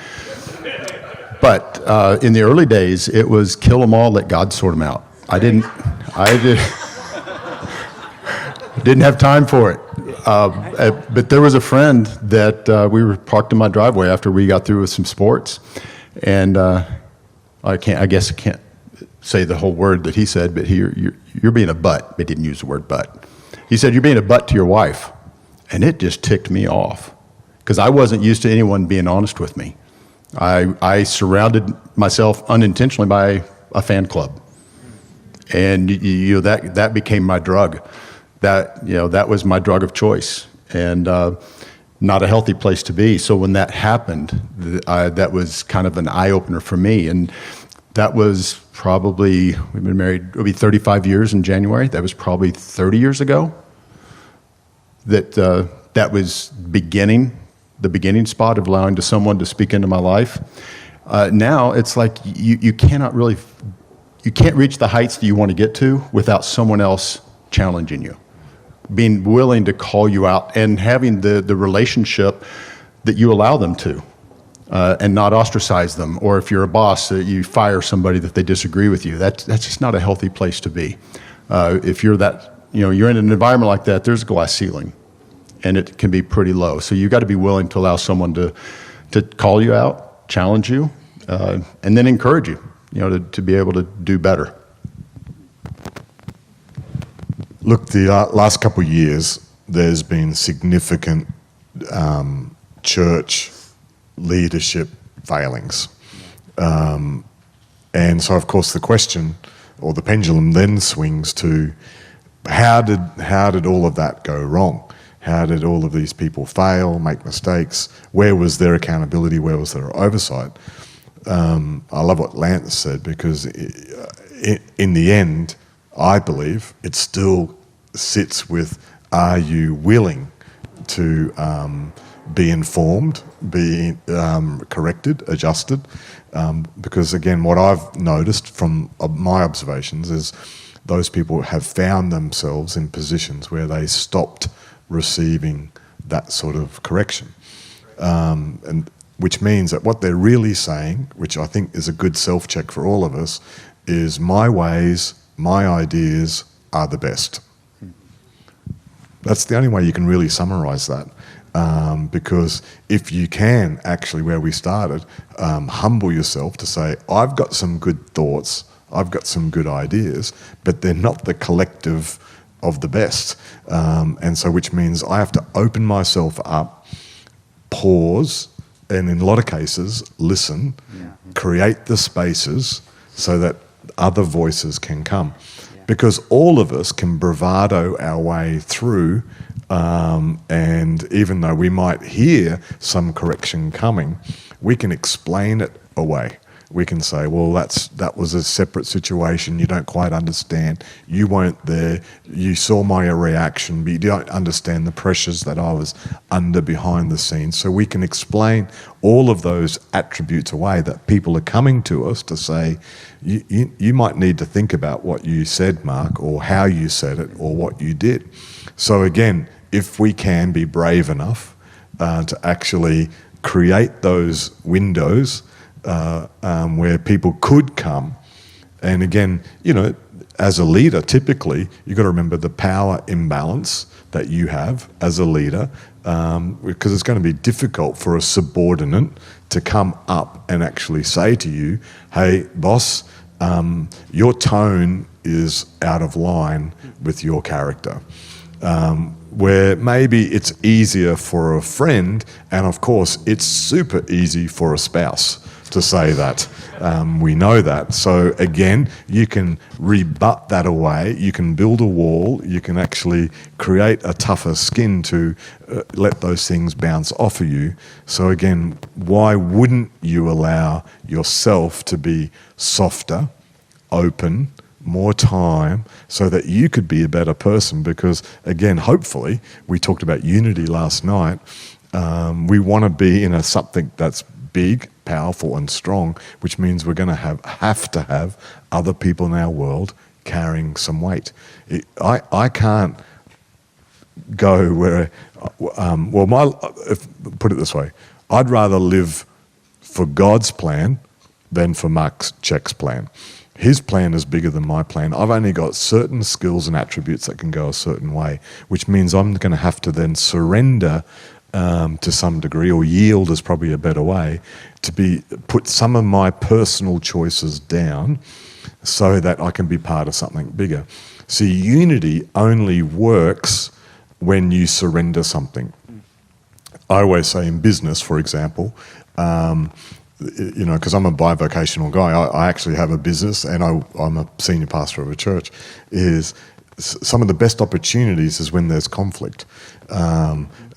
But in the early days, it was kill them all, let God sort them out. I didn't have time for it. But there was a friend that we were parked in my driveway after we got through with some sports, and I guess I can't say the whole word that he said, but you're being a butt. They didn't use the word butt. He said, you're being a butt to your wife. And it just ticked me off because I wasn't used to anyone being honest with me. I surrounded myself unintentionally by a fan club. And you know, that became my drug. That was my drug of choice, and not a healthy place to be. So when that happened, that was kind of an eye opener for me. And that was probably, we've been married, it'll be 35 years in January. That was probably 30 years ago. That was the beginning spot of allowing someone to speak into my life. Now it's like you can't reach the heights that you want to get to without someone else challenging you, being willing to call you out, and having the relationship that you allow them to, and not ostracize them. Or if you're a boss, you fire somebody that they disagree with you. That's just not a healthy place to be. If you're you're in an environment like that, there's a glass ceiling, and it can be pretty low. So you got to be willing to allow someone to call you out, challenge you, and then encourage you. To be able to do better. Look, the last couple of years, there's been significant church leadership failings. And so, of course, the question, or the pendulum then swings to, how did all of that go wrong? How did all of these people fail, make mistakes? Where was their accountability? Where was their oversight? I love what Lance said, because in the end, I believe it still sits with, are you willing to be informed, be corrected, adjusted? Because again, what I've noticed from my observations is those people have found themselves in positions where they stopped receiving that sort of correction. And which means that what they're really saying, which I think is a good self-check for all of us, is my ways, my ideas are the best. That's the only way you can really summarise that. Because if you can actually, where we started, humble yourself to say, I've got some good thoughts, I've got some good ideas, but they're not the collective of the best. And so which means I have to open myself up, pause, and in a lot of cases, listen, create the spaces so that other voices can come. Because all of us can bravado our way through, and even though we might hear some correction coming, we can explain it away. We can say, well, that was a separate situation, you don't quite understand, you weren't there, you saw my reaction, but you don't understand the pressures that I was under behind the scenes. So we can explain all of those attributes away that people are coming to us to say, you might need to think about what you said, Mark, or how you said it, or what you did. So again, if we can be brave enough to actually create those windows where people could come, and again, as a leader, typically, you've got to remember the power imbalance that you have as a leader, because it's going to be difficult for a subordinate to come up and actually say to you, hey, boss, your tone is out of line with your character. Where maybe it's easier for a friend, and of course, it's super easy for a spouse to say that. We know that. So again, you can rebut that away, you can build a wall, you can actually create a tougher skin to let those things bounce off of you. So again, why wouldn't you allow yourself to be softer, open, more time, so that you could be a better person? Because again, hopefully, we talked about unity last night. We want to be in something that's big, powerful, and strong, which means we're going to have to have other people in our world carrying some weight. I can't go where, put it this way, I'd rather live for God's plan than for Mark Zschech's plan. His plan is bigger than my plan. I've only got certain skills and attributes that can go a certain way, which means I'm going to have to then surrender to some degree, or yield is probably a better way, to put some of my personal choices down so that I can be part of something bigger. See, unity only works when you surrender something. I always say in business, for example, because I'm a bivocational guy, I actually have a business and I'm a senior pastor of a church, is some of the best opportunities is when there's conflict.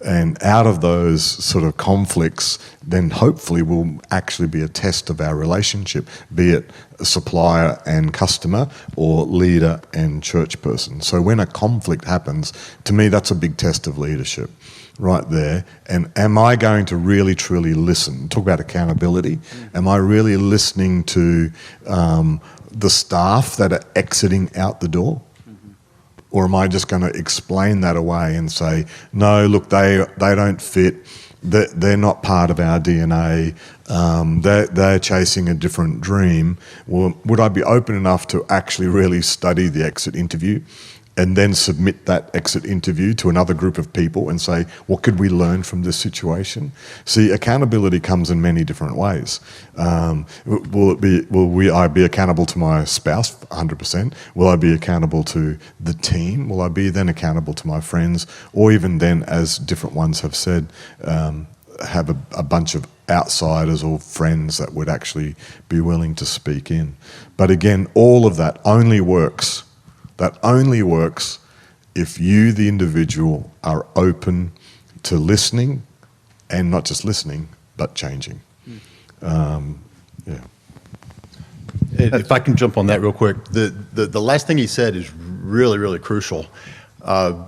And out of those sort of conflicts, then hopefully will actually be a test of our relationship, be it a supplier and customer or leader and church person. So when a conflict happens, to me, that's a big test of leadership right there. And am I going to really, truly listen? Talk about accountability. Am I really listening to the staff that are exiting out the door? Or am I just going to explain that away and say, no, look, they don't fit, they're not part of our DNA, they're chasing a different dream? Well, would I be open enough to actually really study the exit interview and then submit that exit interview to another group of people and say, what could we learn from this situation? See, accountability comes in many different ways. Will I be accountable to my spouse? 100%. Will I be accountable to the team? Will I be then accountable to my friends? Or even then, as different ones have said, have a bunch of outsiders or friends that would actually be willing to speak in. But again, all of that only works. That only works if you, the individual, are open to listening, and not just listening, but changing. If I can jump on that real quick, the last thing he said is really, really crucial.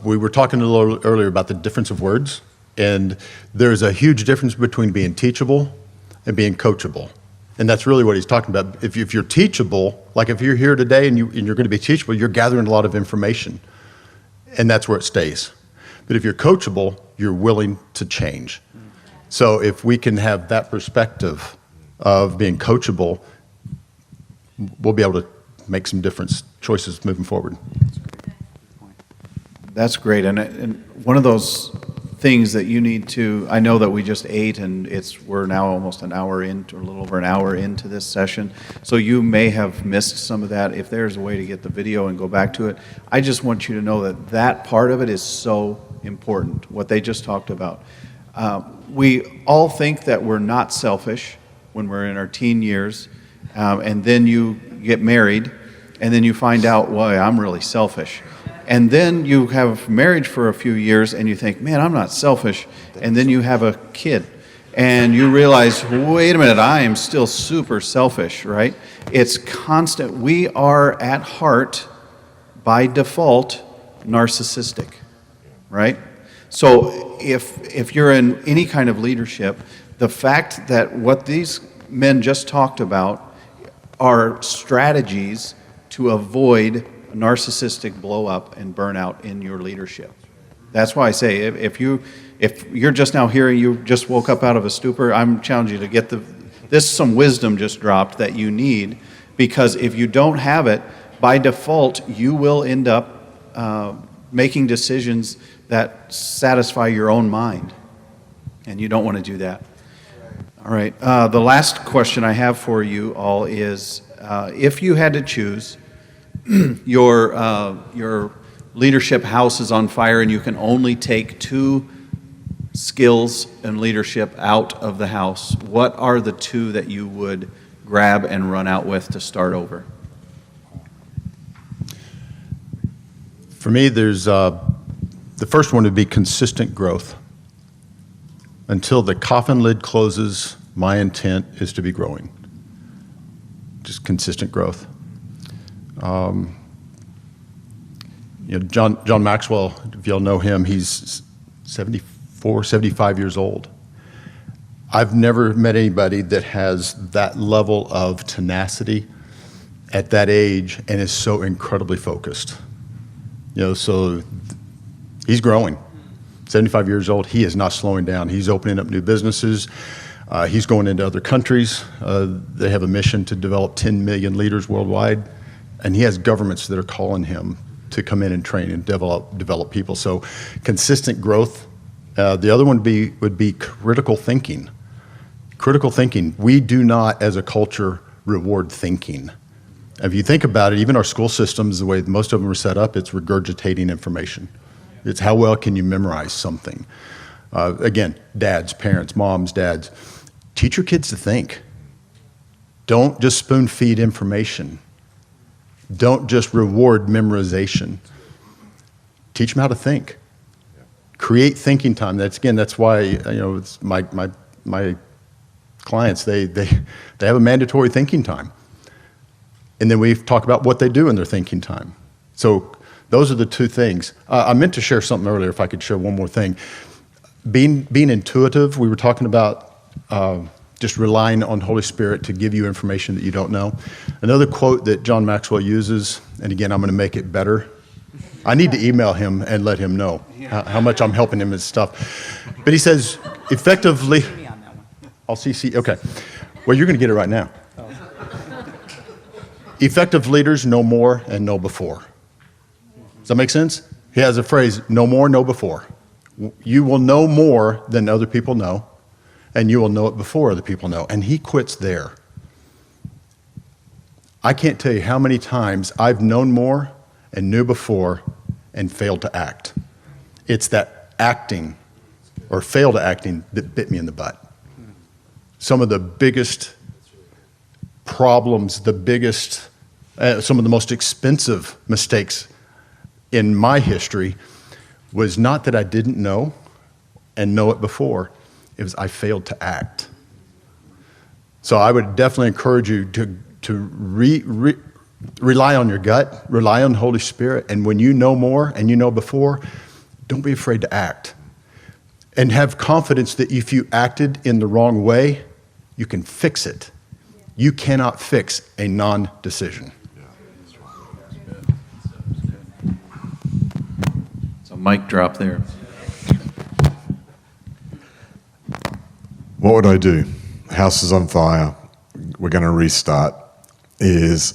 We were talking a little earlier about the difference of words, and there's a huge difference between being teachable and being coachable. And that's really what he's talking about. If you're teachable, like if you're here today and you're going to be teachable, you're gathering a lot of information, and that's where it stays. But if you're coachable, you're willing to change. So if we can have that perspective of being coachable, we'll be able to make some different choices moving forward. That's great. And one of those things that you need to, I know that we just ate and we're now almost an hour into, or a little over an hour into this session, so you may have missed some of that. If there's a way to get the video and go back to it, I just want you to know that that part of it is so important, what they just talked about. We all think that we're not selfish when we're in our teen years, and then you get married, and then you find out, well, I'm really selfish. And then you have marriage for a few years and you think, man, I'm not selfish. And then you have a kid and you realize, wait a minute, I am still super selfish, right? It's constant. We are at heart, by default, narcissistic, right? So if you're in any kind of leadership, the fact that what these men just talked about are strategies to avoid narcissistic blow up and burnout in your leadership. That's why I say if you're just now hearing, you just woke up out of a stupor, I'm challenging you to get some wisdom just dropped that you need, because if you don't have it, by default, you will end up making decisions that satisfy your own mind. And you don't want to do that. All right. The last question I have for you all is, if you had to choose, your leadership house is on fire and you can only take 2 skills and leadership out of the house, what are the 2 that you would grab and run out with to start over? For me, there's the first one would be consistent growth. Until the coffin lid closes, my intent is to be growing. Just consistent growth. John Maxwell, if y'all know him, he's 74, 75 years old. I've never met anybody that has that level of tenacity at that age and is so incredibly focused. So he's growing. 75 years old, he is not slowing down. He's opening up new businesses. He's going into other countries. They have a mission to develop 10 million leaders worldwide. And he has governments that are calling him to come in and train and develop people. So consistent growth. The other one would be critical thinking. Critical thinking. We do not, as a culture, reward thinking. If you think about it, even our school systems, the way most of them are set up, it's regurgitating information. It's how well can you memorize something. Again, dads, parents, moms, dads, teach your kids to think. Don't just spoon feed information. Don't just reward memorization. Teach them how to think. Create thinking time. That's why it's my clients, they have a mandatory thinking time. And then we talk about what they do in their thinking time. So those are the 2 things. I meant to share something earlier, if I could share one more thing. Being intuitive, we were talking about just relying on Holy Spirit to give you information that you don't know. Another quote that John Maxwell uses, and again, I'm going to make it better. I need to email him and let him know how much I'm helping him with stuff. But he says, effectively, I'll CC, okay. Well, you're going to get it right now. Effective leaders know more and know before. Does that make sense? He has a phrase, know more, know before. You will know more than other people know, and you will know it before other people know. And he quits there. I can't tell you how many times I've known more and knew before and failed to act. It's that acting or failed acting that bit me in the butt. Some of the biggest problems, some of the most expensive mistakes in my history was not that I didn't know and know it before. It was I failed to act. So I would definitely encourage you to rely on your gut, rely on the Holy Spirit, and when you know more and you know before, don't be afraid to act. And have confidence that if you acted in the wrong way, you can fix it. You cannot fix a non-decision. So mic drop there. What would I do? House is on fire. We're going to restart. Is,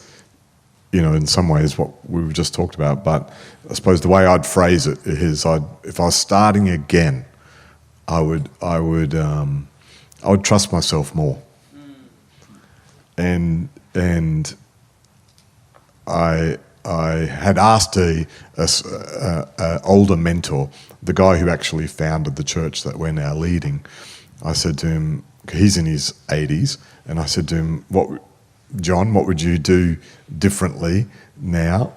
in some ways what we've just talked about. But I suppose the way I'd phrase it is, if I was starting again, I would trust myself more. And I had asked a older mentor, the guy who actually founded the church that we're now leading. I said to him, he's in his 80s, and I said to him, John, what would you do differently now?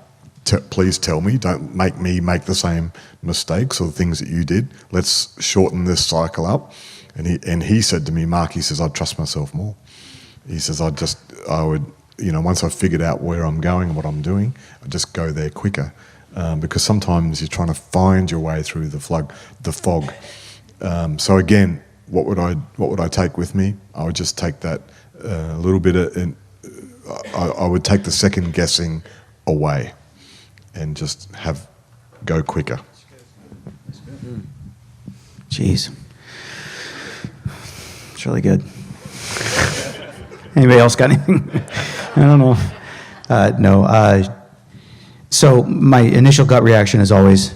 Please tell me. Don't make me make the same mistakes or the things that you did. Let's shorten this cycle up. And he said to me, Mark, he says, I'd trust myself more. He says, I would, once I've figured out where I'm going and what I'm doing, I'd just go there quicker. Because sometimes you're trying to find your way through the fog. So again, what would I take with me? I would just take that little bit I would take the second guessing away and just go quicker. Jeez. It's really good. Anybody else got anything? I don't know. No. So my initial gut reaction is always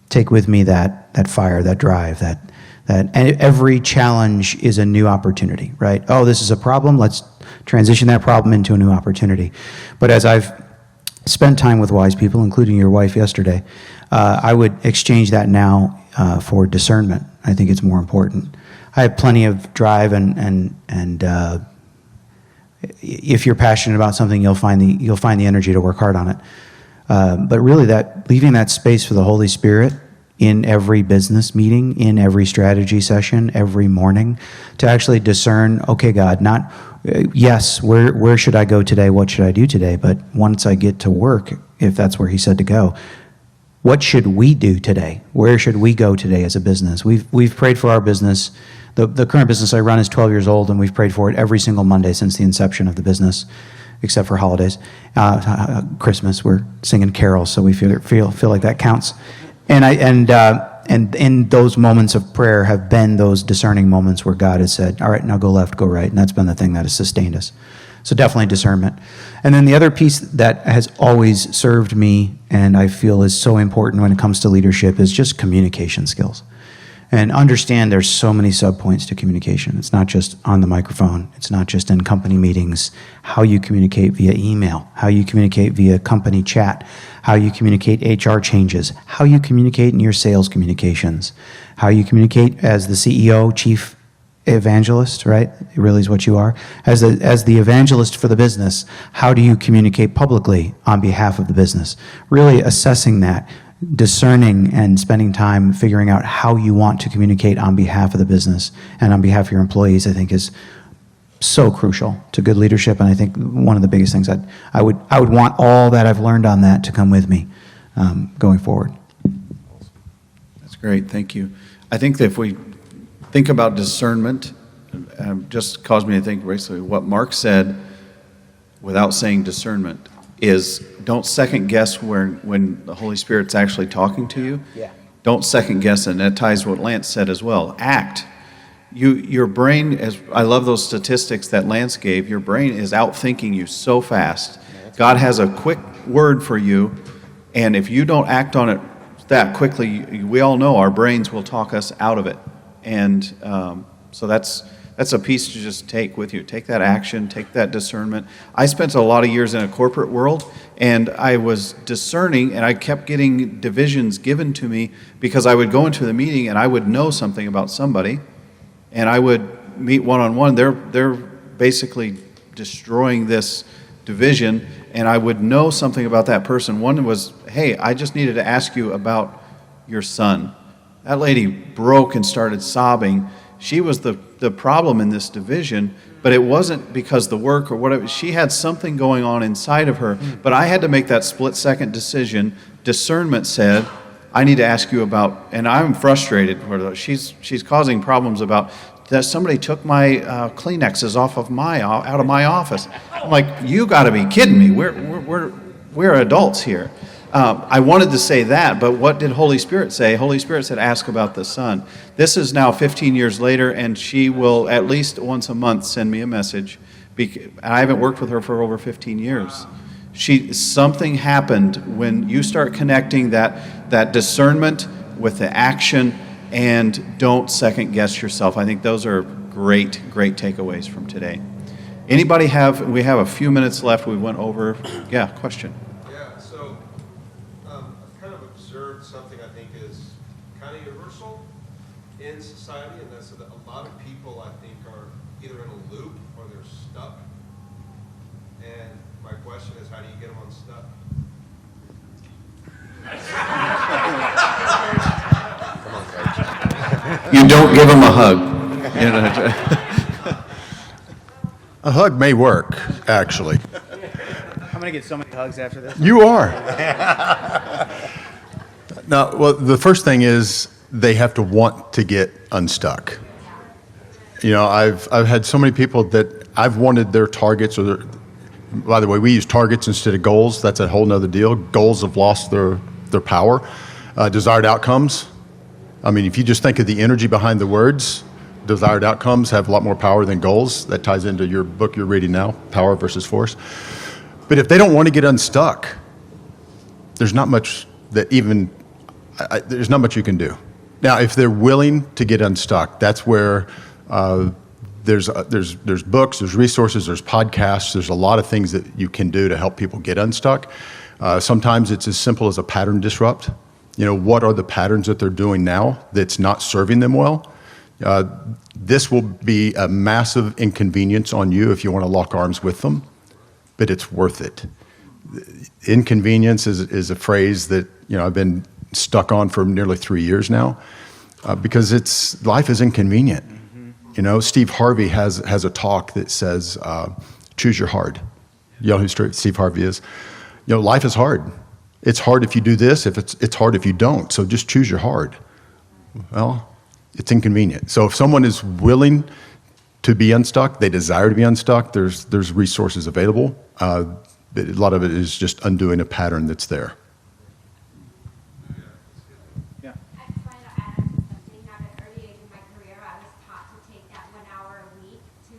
take with me that fire, that drive, that every challenge is a new opportunity, right? Oh, this is a problem. Let's transition that problem into a new opportunity. But as I've spent time with wise people, including your wife yesterday, I would exchange that now for discernment. I think it's more important. I have plenty of drive, and if you're passionate about something, you'll find the energy to work hard on it. But really, leaving that space for the Holy Spirit in every business meeting, in every strategy session, every morning, to actually discern, okay, God, not, yes, where should I go today? What should I do today? But once I get to work, if that's where he said to go, what should we do today? Where should we go today as a business? We've prayed for our business. The current business I run is 12 years old, and we've prayed for it every single Monday since the inception of the business, except for holidays. Christmas, we're singing carols, so we feel like that counts. And in those moments of prayer have been those discerning moments where God has said, all right, now go left, go right. And that's been the thing that has sustained us. So definitely discernment. And then the other piece that has always served me and I feel is so important when it comes to leadership is just communication skills. And understand there's so many subpoints to communication. It's not just on the microphone. It's not just in company meetings. How you communicate via email, how you communicate via company chat, how you communicate HR changes, how you communicate in your sales communications, how you communicate as the CEO, chief evangelist, right? It really is what you are. As the evangelist for the business, how do you communicate publicly on behalf of the business? Really assessing that, discerning and spending time figuring out how you want to communicate on behalf of the business and on behalf of your employees, I think is so crucial to good leadership. And I think one of the biggest things that I would want all that I've learned on that to come with me going forward. That's great. Thank you. I think that if we think about discernment, just caused me to think basically what Mark said without saying discernment is don't second guess when the Holy Spirit's actually talking to you. Yeah. Don't second guess it. And that ties what Lance said as well. Act. Your brain, I love those statistics that Lance gave, your brain is outthinking you so fast. God has a quick word for you, and if you don't act on it that quickly, we all know our brains will talk us out of it. And so that's a piece to just take with you. Take that action, take that discernment. I spent a lot of years in a corporate world, and I was discerning, and I kept getting divisions given to me because I would go into the meeting and I would know something about somebody, and I would meet one-on-one. They're basically destroying this division, and I would know something about that person. One was, hey, I just needed to ask you about your son. That lady broke and started sobbing. She was the problem in this division, but it wasn't because the work or whatever. She had something going on inside of her, but I had to make that split-second decision. Discernment said, I need to ask you about, and I'm frustrated. She's causing problems about that somebody took my Kleenexes out of my office. I'm like, you got to be kidding me. We're adults here. I wanted to say that, but what did Holy Spirit say? Holy Spirit said, ask about the son. This is now 15 years later, and she will at least once a month send me a message. I haven't worked with her for over 15 years. Something happened when you start connecting that discernment with the action, and don't second guess yourself. I think those are great takeaways from today. We have a few minutes left. We went over, question. Yeah, so I've kind of observed something I think is kind of universal in society, and that's that a lot of people I think are either in a loop or they're stuck. And my question is, how do you get them unstuck? You don't give them a hug. A hug may work, actually. I'm going to get so many hugs after this. You are. Now, well, the first thing is they have to want to get unstuck. You know, I've had so many people that I've wanted their targets, by the way, we use targets instead of goals. That's a whole nother deal. Goals have lost their power. Desired outcomes. I mean, if you just think of the energy behind the words, desired outcomes have a lot more power than goals. That ties into your book you're reading now, Power versus Force. But if they don't want to get unstuck, there's not much that even, there's not much you can do. Now, if they're willing to get unstuck, that's where there's books, there's resources, there's podcasts, there's a lot of things that you can do to help people get unstuck. Sometimes it's as simple as a pattern disrupt. What are the patterns that they're doing now that's not serving them well? This will be a massive inconvenience on you if you want to lock arms with them, but it's worth it. Inconvenience is a phrase that I've been stuck on for nearly 3 years now, because life is inconvenient. Steve Harvey has a talk that says, choose your hard. You know who Steve Harvey is? Life is hard. It's hard if you do this, it's hard if you don't, so just choose your hard. Well, it's inconvenient. So if someone is willing to be unstuck, they desire to be unstuck, there's resources available. A lot of it is just undoing a pattern that's there. Yeah. I just wanted to add on to something. At an early age in my career, I was taught to take that 1 hour a week to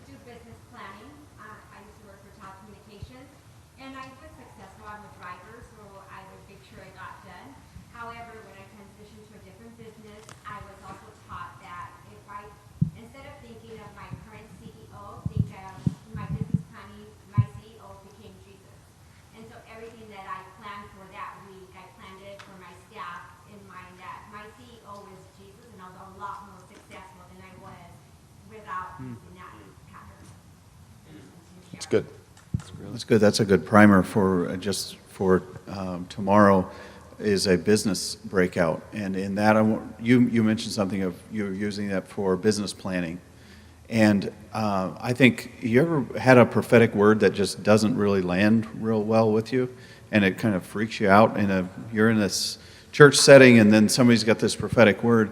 do business planning. I used to work for telecommunications, and I was successful. I'm a driver, so I would make sure I got done. However, when I transitioned to a different business, I was also taught that instead of thinking of my current CEO, think of my business planning, my CEO became Jesus. And so everything that I planned for that week, I planned it for my staff in mind that my CEO is Jesus, and I was a lot more successful than I was without using that pattern. It's good. That's good. That's a good primer for tomorrow is a business breakout. And in that, you mentioned something of you're using that for business planning. And I think you ever had a prophetic word that just doesn't really land real well with you, and it kind of freaks you out. You're in this church setting, and then somebody's got this prophetic word.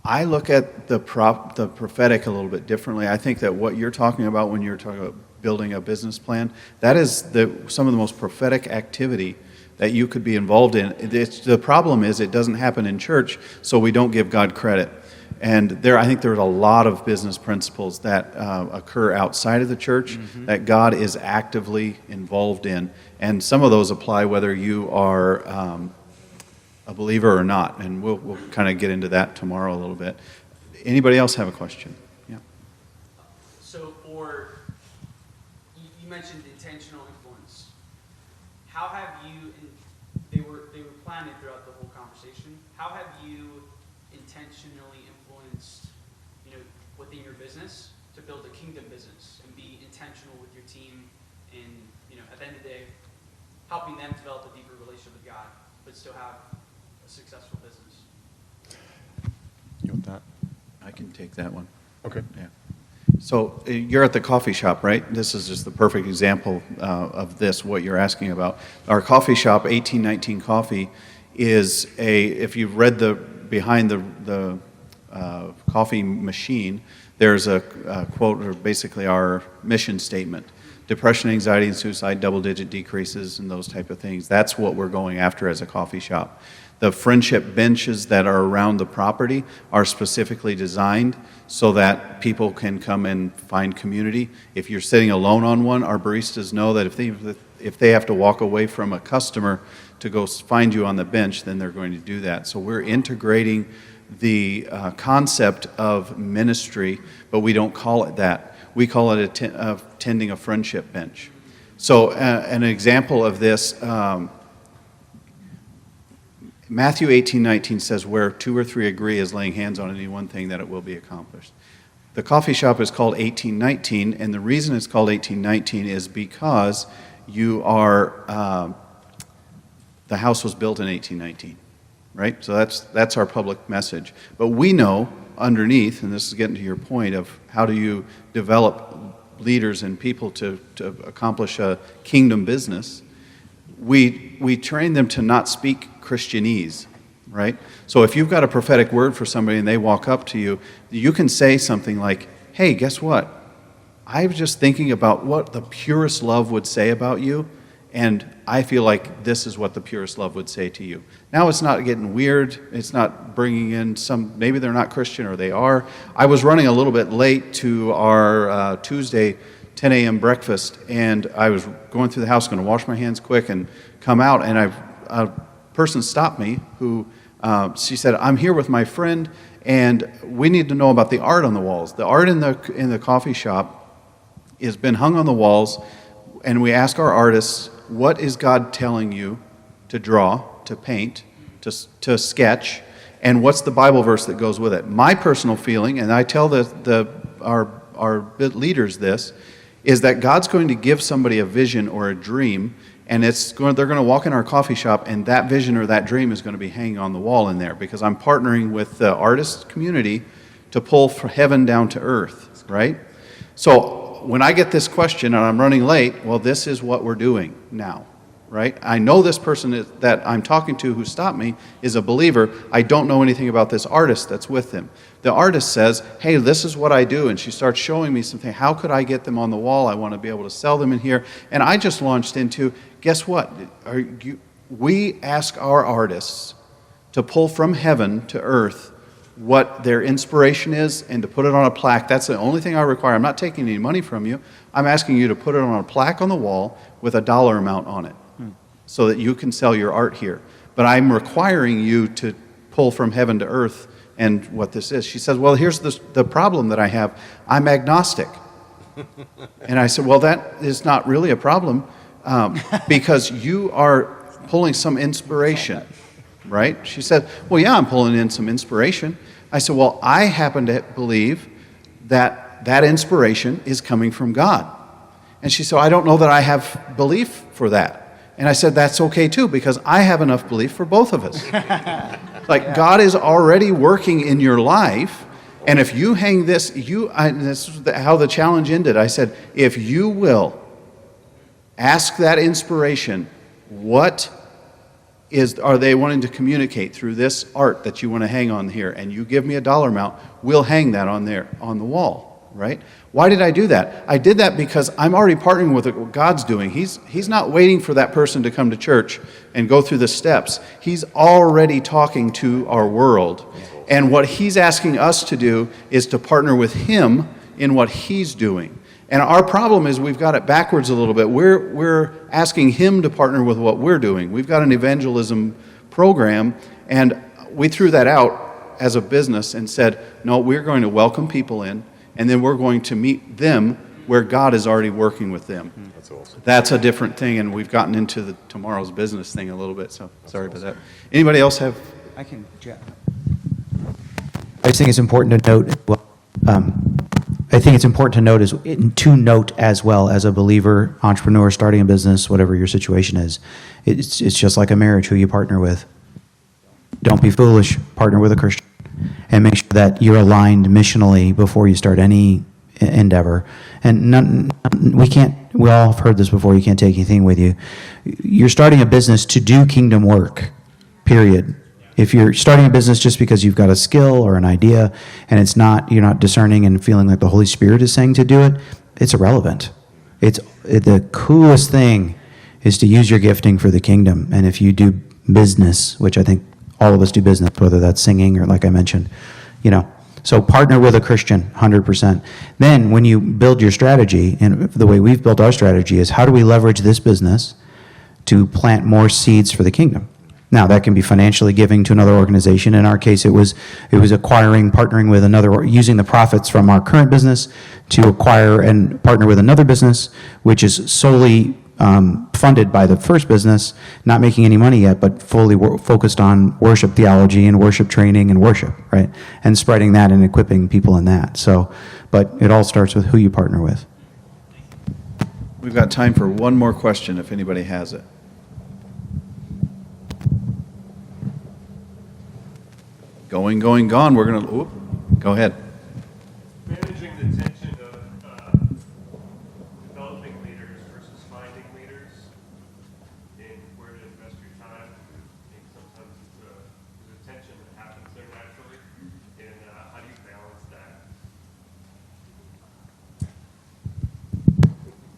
I look at the prophetic a little bit differently. I think that what you're talking about when you're talking about building a business plan, that is some of the most prophetic activity that you could be involved in. The problem is it doesn't happen in church, so we don't give God credit. And I think there's a lot of business principles that occur outside of the church that God is actively involved in. And some of those apply whether you are a believer or not. And we'll kind of get into that tomorrow a little bit. Anybody else have a question? Yeah. So you mentioned intentional influence. How have you, they were planted throughout the whole conversation, how have you intentionally influenced, within your business to build a kingdom business and be intentional with your team and, at the end of the day, helping them develop a deeper relationship with God, but still have a successful business? You want that? I can take that one. Okay. Yeah. So you're at the coffee shop, right? This is just the perfect example of this, what you're asking about. Our coffee shop, 1819 Coffee, is if you've read behind the coffee machine, there's a quote, or basically our mission statement. Depression, anxiety, and suicide, double-digit decreases, and those type of things. That's what we're going after as a coffee shop. The friendship benches that are around the property are specifically designed so that people can come and find community. If you're sitting alone on one, our baristas know that if they have to walk away from a customer to go find you on the bench, then they're going to do that. So we're integrating the concept of ministry, but we don't call it that. We call it tending a friendship bench. So an example of this, Matthew 18:19 says, where 2 or 3 agree as laying hands on any one thing, that it will be accomplished. The coffee shop is called 1819, and the reason it's called 1819 is because the house was built in 1819, right? So that's our public message. But we know underneath, and this is getting to your point of how do you develop leaders and people to accomplish a kingdom business, we train them to not speak Christianese, right? So if you've got a prophetic word for somebody and they walk up to you, you can say something like, hey, guess what? I was just thinking about what the purest love would say about you, and I feel like this is what the purest love would say to you. Now it's not getting weird. It's not bringing in maybe they're not Christian or they are. I was running a little bit late to our Tuesday 10 a.m. breakfast, and I was going through the house, going to wash my hands quick and come out, and a person stopped me who, she said, I'm here with my friend, and we need to know about the art on the walls. The art in the coffee shop has been hung on the walls, and we ask our artists, what is God telling you to draw, to paint, to sketch, and what's the Bible verse that goes with it? My personal feeling, and I tell our leaders this, is that God's going to give somebody a vision or a dream, and they're going to walk in our coffee shop, and that vision or that dream is going to be hanging on the wall in there, because I'm partnering with the artist community to pull from heaven down to earth, right? So when I get this question and I'm running late, well, this is what we're doing now, right? I know this person that I'm talking to who stopped me is a believer. I don't know anything about this artist that's with him. The artist says, hey, this is what I do, and she starts showing me something. How could I get them on the wall? I want to be able to sell them in here. And I just launched into, guess what? We ask our artists to pull from heaven to earth what their inspiration is and to put it on a plaque. That's the only thing I require. I'm not taking any money from you. I'm asking you to put it on a plaque on the wall with a dollar amount on it so that you can sell your art here. But I'm requiring you to pull from heaven to earth and what this is. She says, well, here's the problem that I have. I'm agnostic. And I said, well, that is not really a problem because you are pulling some inspiration, right? She said, well, yeah, I'm pulling in some inspiration. I said, well, I happen to believe that that inspiration is coming from God. And she said, I don't know that I have belief for that. And I said, that's okay too, because I have enough belief for both of us. Like, God is already working in your life, and if you hang this, this is how the challenge ended. I said, if you will ask that inspiration, what are they wanting to communicate through this art that you want to hang on here, and you give me a dollar amount, we'll hang that on there on the wall, right? Why did I do that? I did that because I'm already partnering with what God's doing. He's not waiting for that person to come to church and go through the steps. He's already talking to our world. And what he's asking us to do is to partner with him in what he's doing. And our problem is we've got it backwards a little bit. We're asking him to partner with what we're doing. We've got an evangelism program, and we threw that out as a business and said, no, we're going to welcome people in, and then we're going to meet them where God is already working with them. That's awesome. That's a different thing, and we've gotten into the tomorrow's business thing a little bit, so sorry about that. Anybody else have? I can, Jeff. I just think it's important to note. I think it's important to note as well as a believer, entrepreneur, starting a business, whatever your situation is. It's just like a marriage. Who you partner with. Don't be foolish. Partner with a Christian, and make sure that you're aligned missionally before you start any endeavor. And we all have heard this before. You can't take anything with you. You're starting a business to do kingdom work. Period. If you're starting a business just because you've got a skill or an idea and you're not discerning and feeling like the Holy Spirit is saying to do it, it's irrelevant. The coolest thing is to use your gifting for the kingdom. And if you do business, which I think all of us do business, whether that's singing or like I mentioned, so partner with a Christian, 100%. Then when you build your strategy, and the way we've built our strategy is how do we leverage this business to plant more seeds for the kingdom? Now, that can be financially giving to another organization. In our case, it was partnering with another, using the profits from our current business to acquire and partner with another business, which is solely funded by the first business, not making any money yet, but fully focused on worship theology and worship training and worship, right? And spreading that and equipping people in that. So, but it all starts with who you partner with. We've got time for one more question if anybody has it. Going, gone. We're going to, go ahead. Managing the tension of developing leaders versus finding leaders and where to invest your time. I think sometimes there's a tension that happens there naturally. And how do you balance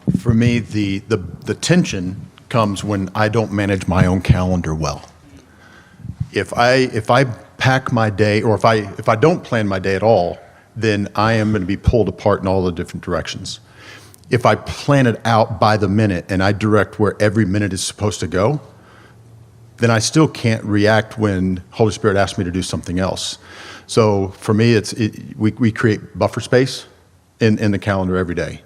that? For me, the tension comes when I don't manage my own calendar well. If I pack my day, or if I don't plan my day at all, then I am going to be pulled apart in all the different directions. if I plan it out by the minute and I direct where every minute is supposed to go, then I still can't react when Holy Spirit asks me to do something else. So for me, we create buffer space in the calendar every day.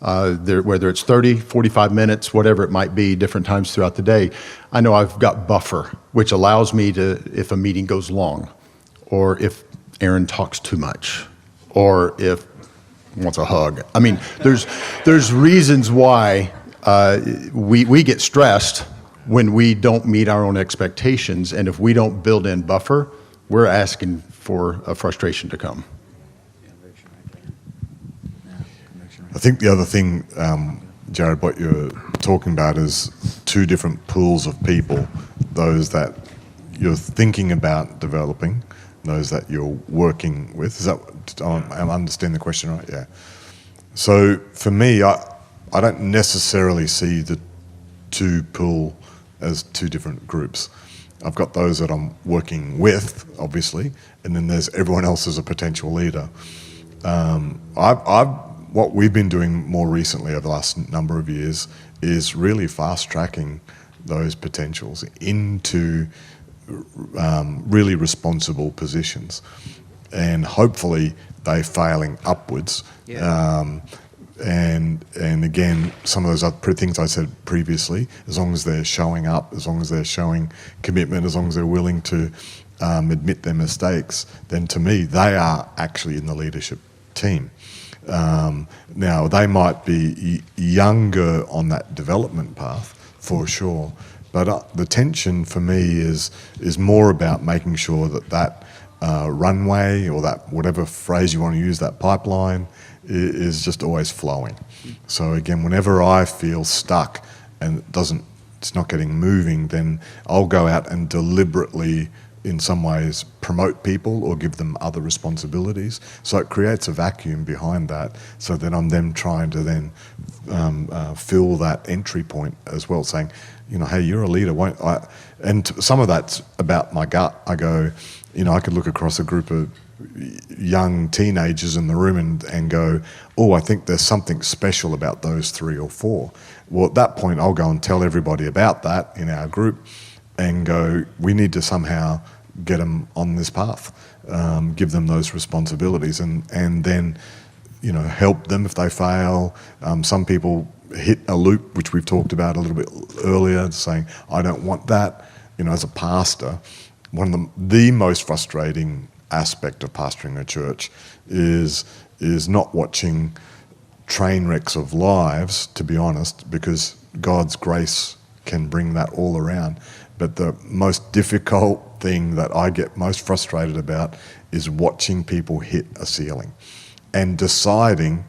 Whether it's 30, 45 minutes, whatever it might be, different times throughout the day, I know I've got buffer, which allows me to, if a meeting goes long, or if Aaron talks too much, or if wants a hug. I mean, there's reasons why we get stressed when we don't meet our own expectations, and if we don't build in buffer, we're asking for a frustration to come. I think the other thing, Jared, what you're talking about is two different pools of people, those that you're thinking about developing, those that you're working with. Is that, I understand the question right? Yeah. So for me, I don't necessarily see the two pool as two different groups. I've got those that I'm working with, obviously, and then there's everyone else as a potential leader. What we've been doing more recently over the last number of years is really fast-tracking those potentials into really responsible positions. And hopefully they're failing upwards. Yeah. And again, some of those other things I said previously, as long as they're showing up, as long as they're showing commitment, as long as they're willing to admit their mistakes, then to me, they are actually in the leadership team. Now, they might be younger on that development path, for sure, but the tension for me is more about making sure that runway, or that whatever phrase you want to use, that pipeline, is just always flowing. So again, whenever I feel stuck and it's not getting moving, then I'll go out and deliberately, in some ways, promote people or give them other responsibilities. So it creates a vacuum behind that. So then I'm then trying to then fill that entry point as well, saying, hey, you're a leader. And some of that's about my gut. I go, I could look across a group of young teenagers in the room and go, oh, I think there's something special about those 3 or 4. Well, at that point, I'll go and tell everybody about that in our group and go, we need to somehow get them on this path, give them those responsibilities, and then, help them if they fail. Some people hit a loop, which we've talked about a little bit earlier, saying, I don't want that. As a pastor, one of the most frustrating aspect of pastoring a church is not watching train wrecks of lives, to be honest, because God's grace can bring that all around. But the most difficult thing that I get most frustrated about is watching people hit a ceiling and deciding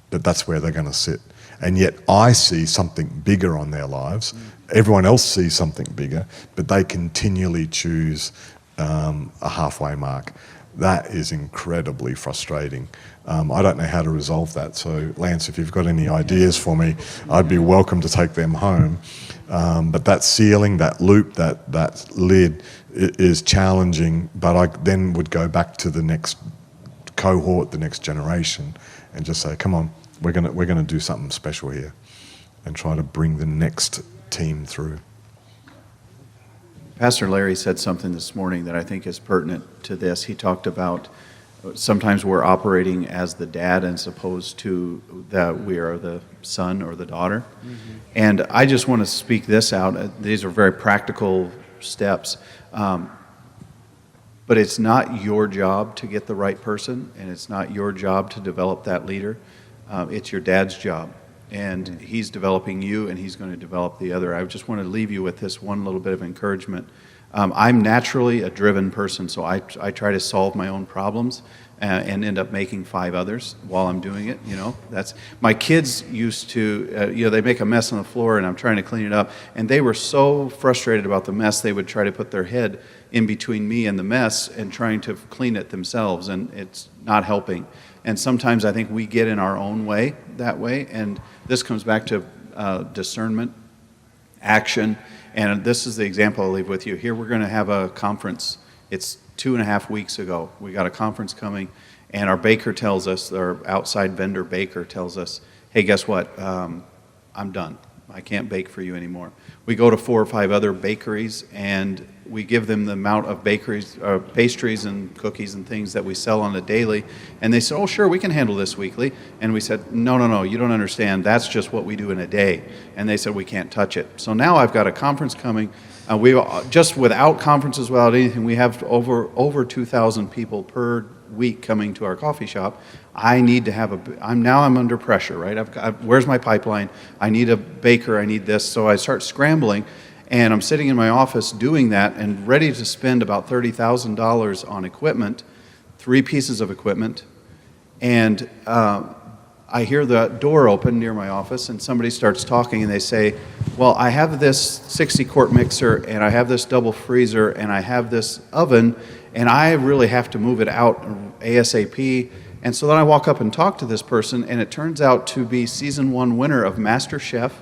that that's where they're going to sit. And yet I see something bigger on their lives. Everyone else sees something bigger, but they continually choose a halfway mark. That is incredibly frustrating. I don't know how to resolve that. So, Lance, if you've got any ideas for me, I'd be welcome to take them home. But that ceiling, that loop, that lid is challenging. But I then would go back to the next cohort, the next generation, and just say, come on, we're gonna do something special here, and try to bring the next team through. Pastor Larry said something this morning that I think is pertinent to this. He talked about sometimes we're operating as the dad as opposed to that we are the son or the daughter. Mm-hmm. And I just want to speak this out. These are very practical steps. But it's not your job to get the right person, and it's not your job to develop that leader. It's your dad's job. And he's developing you, and he's going to develop the other. I just want to leave you with this one little bit of encouragement. I'm naturally a driven person, so I try to solve my own problems and end up making 5 others while I'm doing it. That's my kids used to. They make a mess on the floor, and I'm trying to clean it up, and they were so frustrated about the mess they would try to put their head in between me and the mess and trying to clean it themselves, and it's not helping. And sometimes I think we get in our own way that way, and this comes back to discernment, action, and this is the example I'll leave with you. Here we're going to have a conference. It's 2.5 weeks ago. We got a conference coming, and our baker tells us, our outside vendor baker tells us, hey, guess what? I'm done. I can't bake for you anymore. We go to 4 or 5 other bakeries, and we give them the amount of pastries and cookies and things that we sell on a daily. And they said, oh, sure, we can handle this weekly. And we said, no, you don't understand. That's just what we do in a day. And they said, we can't touch it. So now I've got a conference coming. We just without conferences, without anything, we have over 2,000 people per week coming to our coffee shop. I need to have I'm under pressure, right? Where's my pipeline? I need a baker, I need this. So I start scrambling, and I'm sitting in my office doing that and ready to spend about $30,000 on equipment, 3 pieces of equipment, and I hear the door open near my office, and somebody starts talking, and they say, well, I have this 60-quart mixer, and I have this double freezer, and I have this oven, and I really have to move it out ASAP. And so then I walk up and talk to this person, and it turns out to be season 1 winner of Master Chef.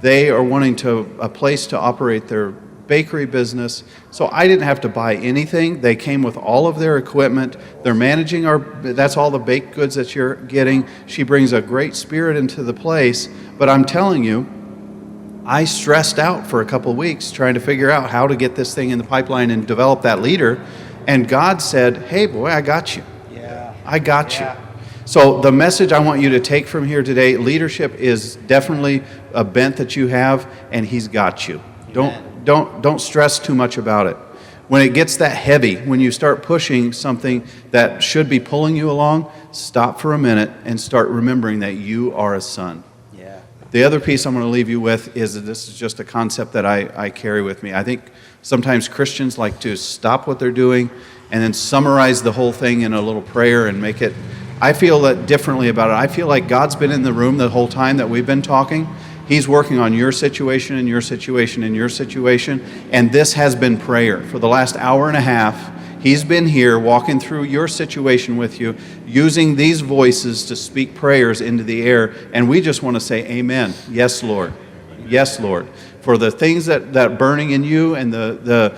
They are wanting a place to operate their bakery business. So I didn't have to buy anything. They came with all of their equipment. They're managing that's all the baked goods that you're getting. She brings a great spirit into the place. But I'm telling you, I stressed out for a couple of weeks trying to figure out how to get this thing in the pipeline and develop that leader. And God said, hey, boy, I got you. I got you. So the message I want you to take from here today, leadership is definitely a bent that you have, and He's got you. Don't stress too much about it. When it gets that heavy, when you start pushing something that should be pulling you along, stop for a minute and start remembering that you are a son. Yeah. The other piece I'm going to leave you with is that this is just a concept that I carry with me. I think sometimes Christians like to stop what they're doing and then summarize the whole thing in a little prayer and make it. I feel that differently about it. I feel like God's been in the room the whole time that we've been talking. He's working on your situation and your situation and your situation, and this has been prayer. For the last hour and a half, He's been here walking through your situation with you, using these voices to speak prayers into the air, and we just want to say amen. Yes, Lord. Yes, Lord. For the things that burning in you and the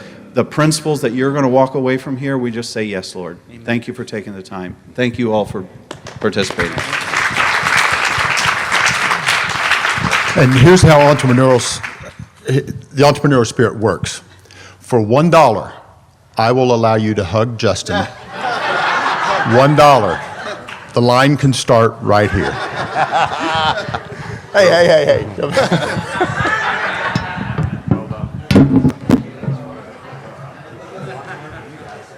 principles that you're going to walk away from here, we just say yes, Lord. Amen. Thank you for taking the time. Thank you all for participating. And here's how the entrepreneurial spirit works. For $1, I will allow you to hug Justin. $1. The line can start right here. Hey.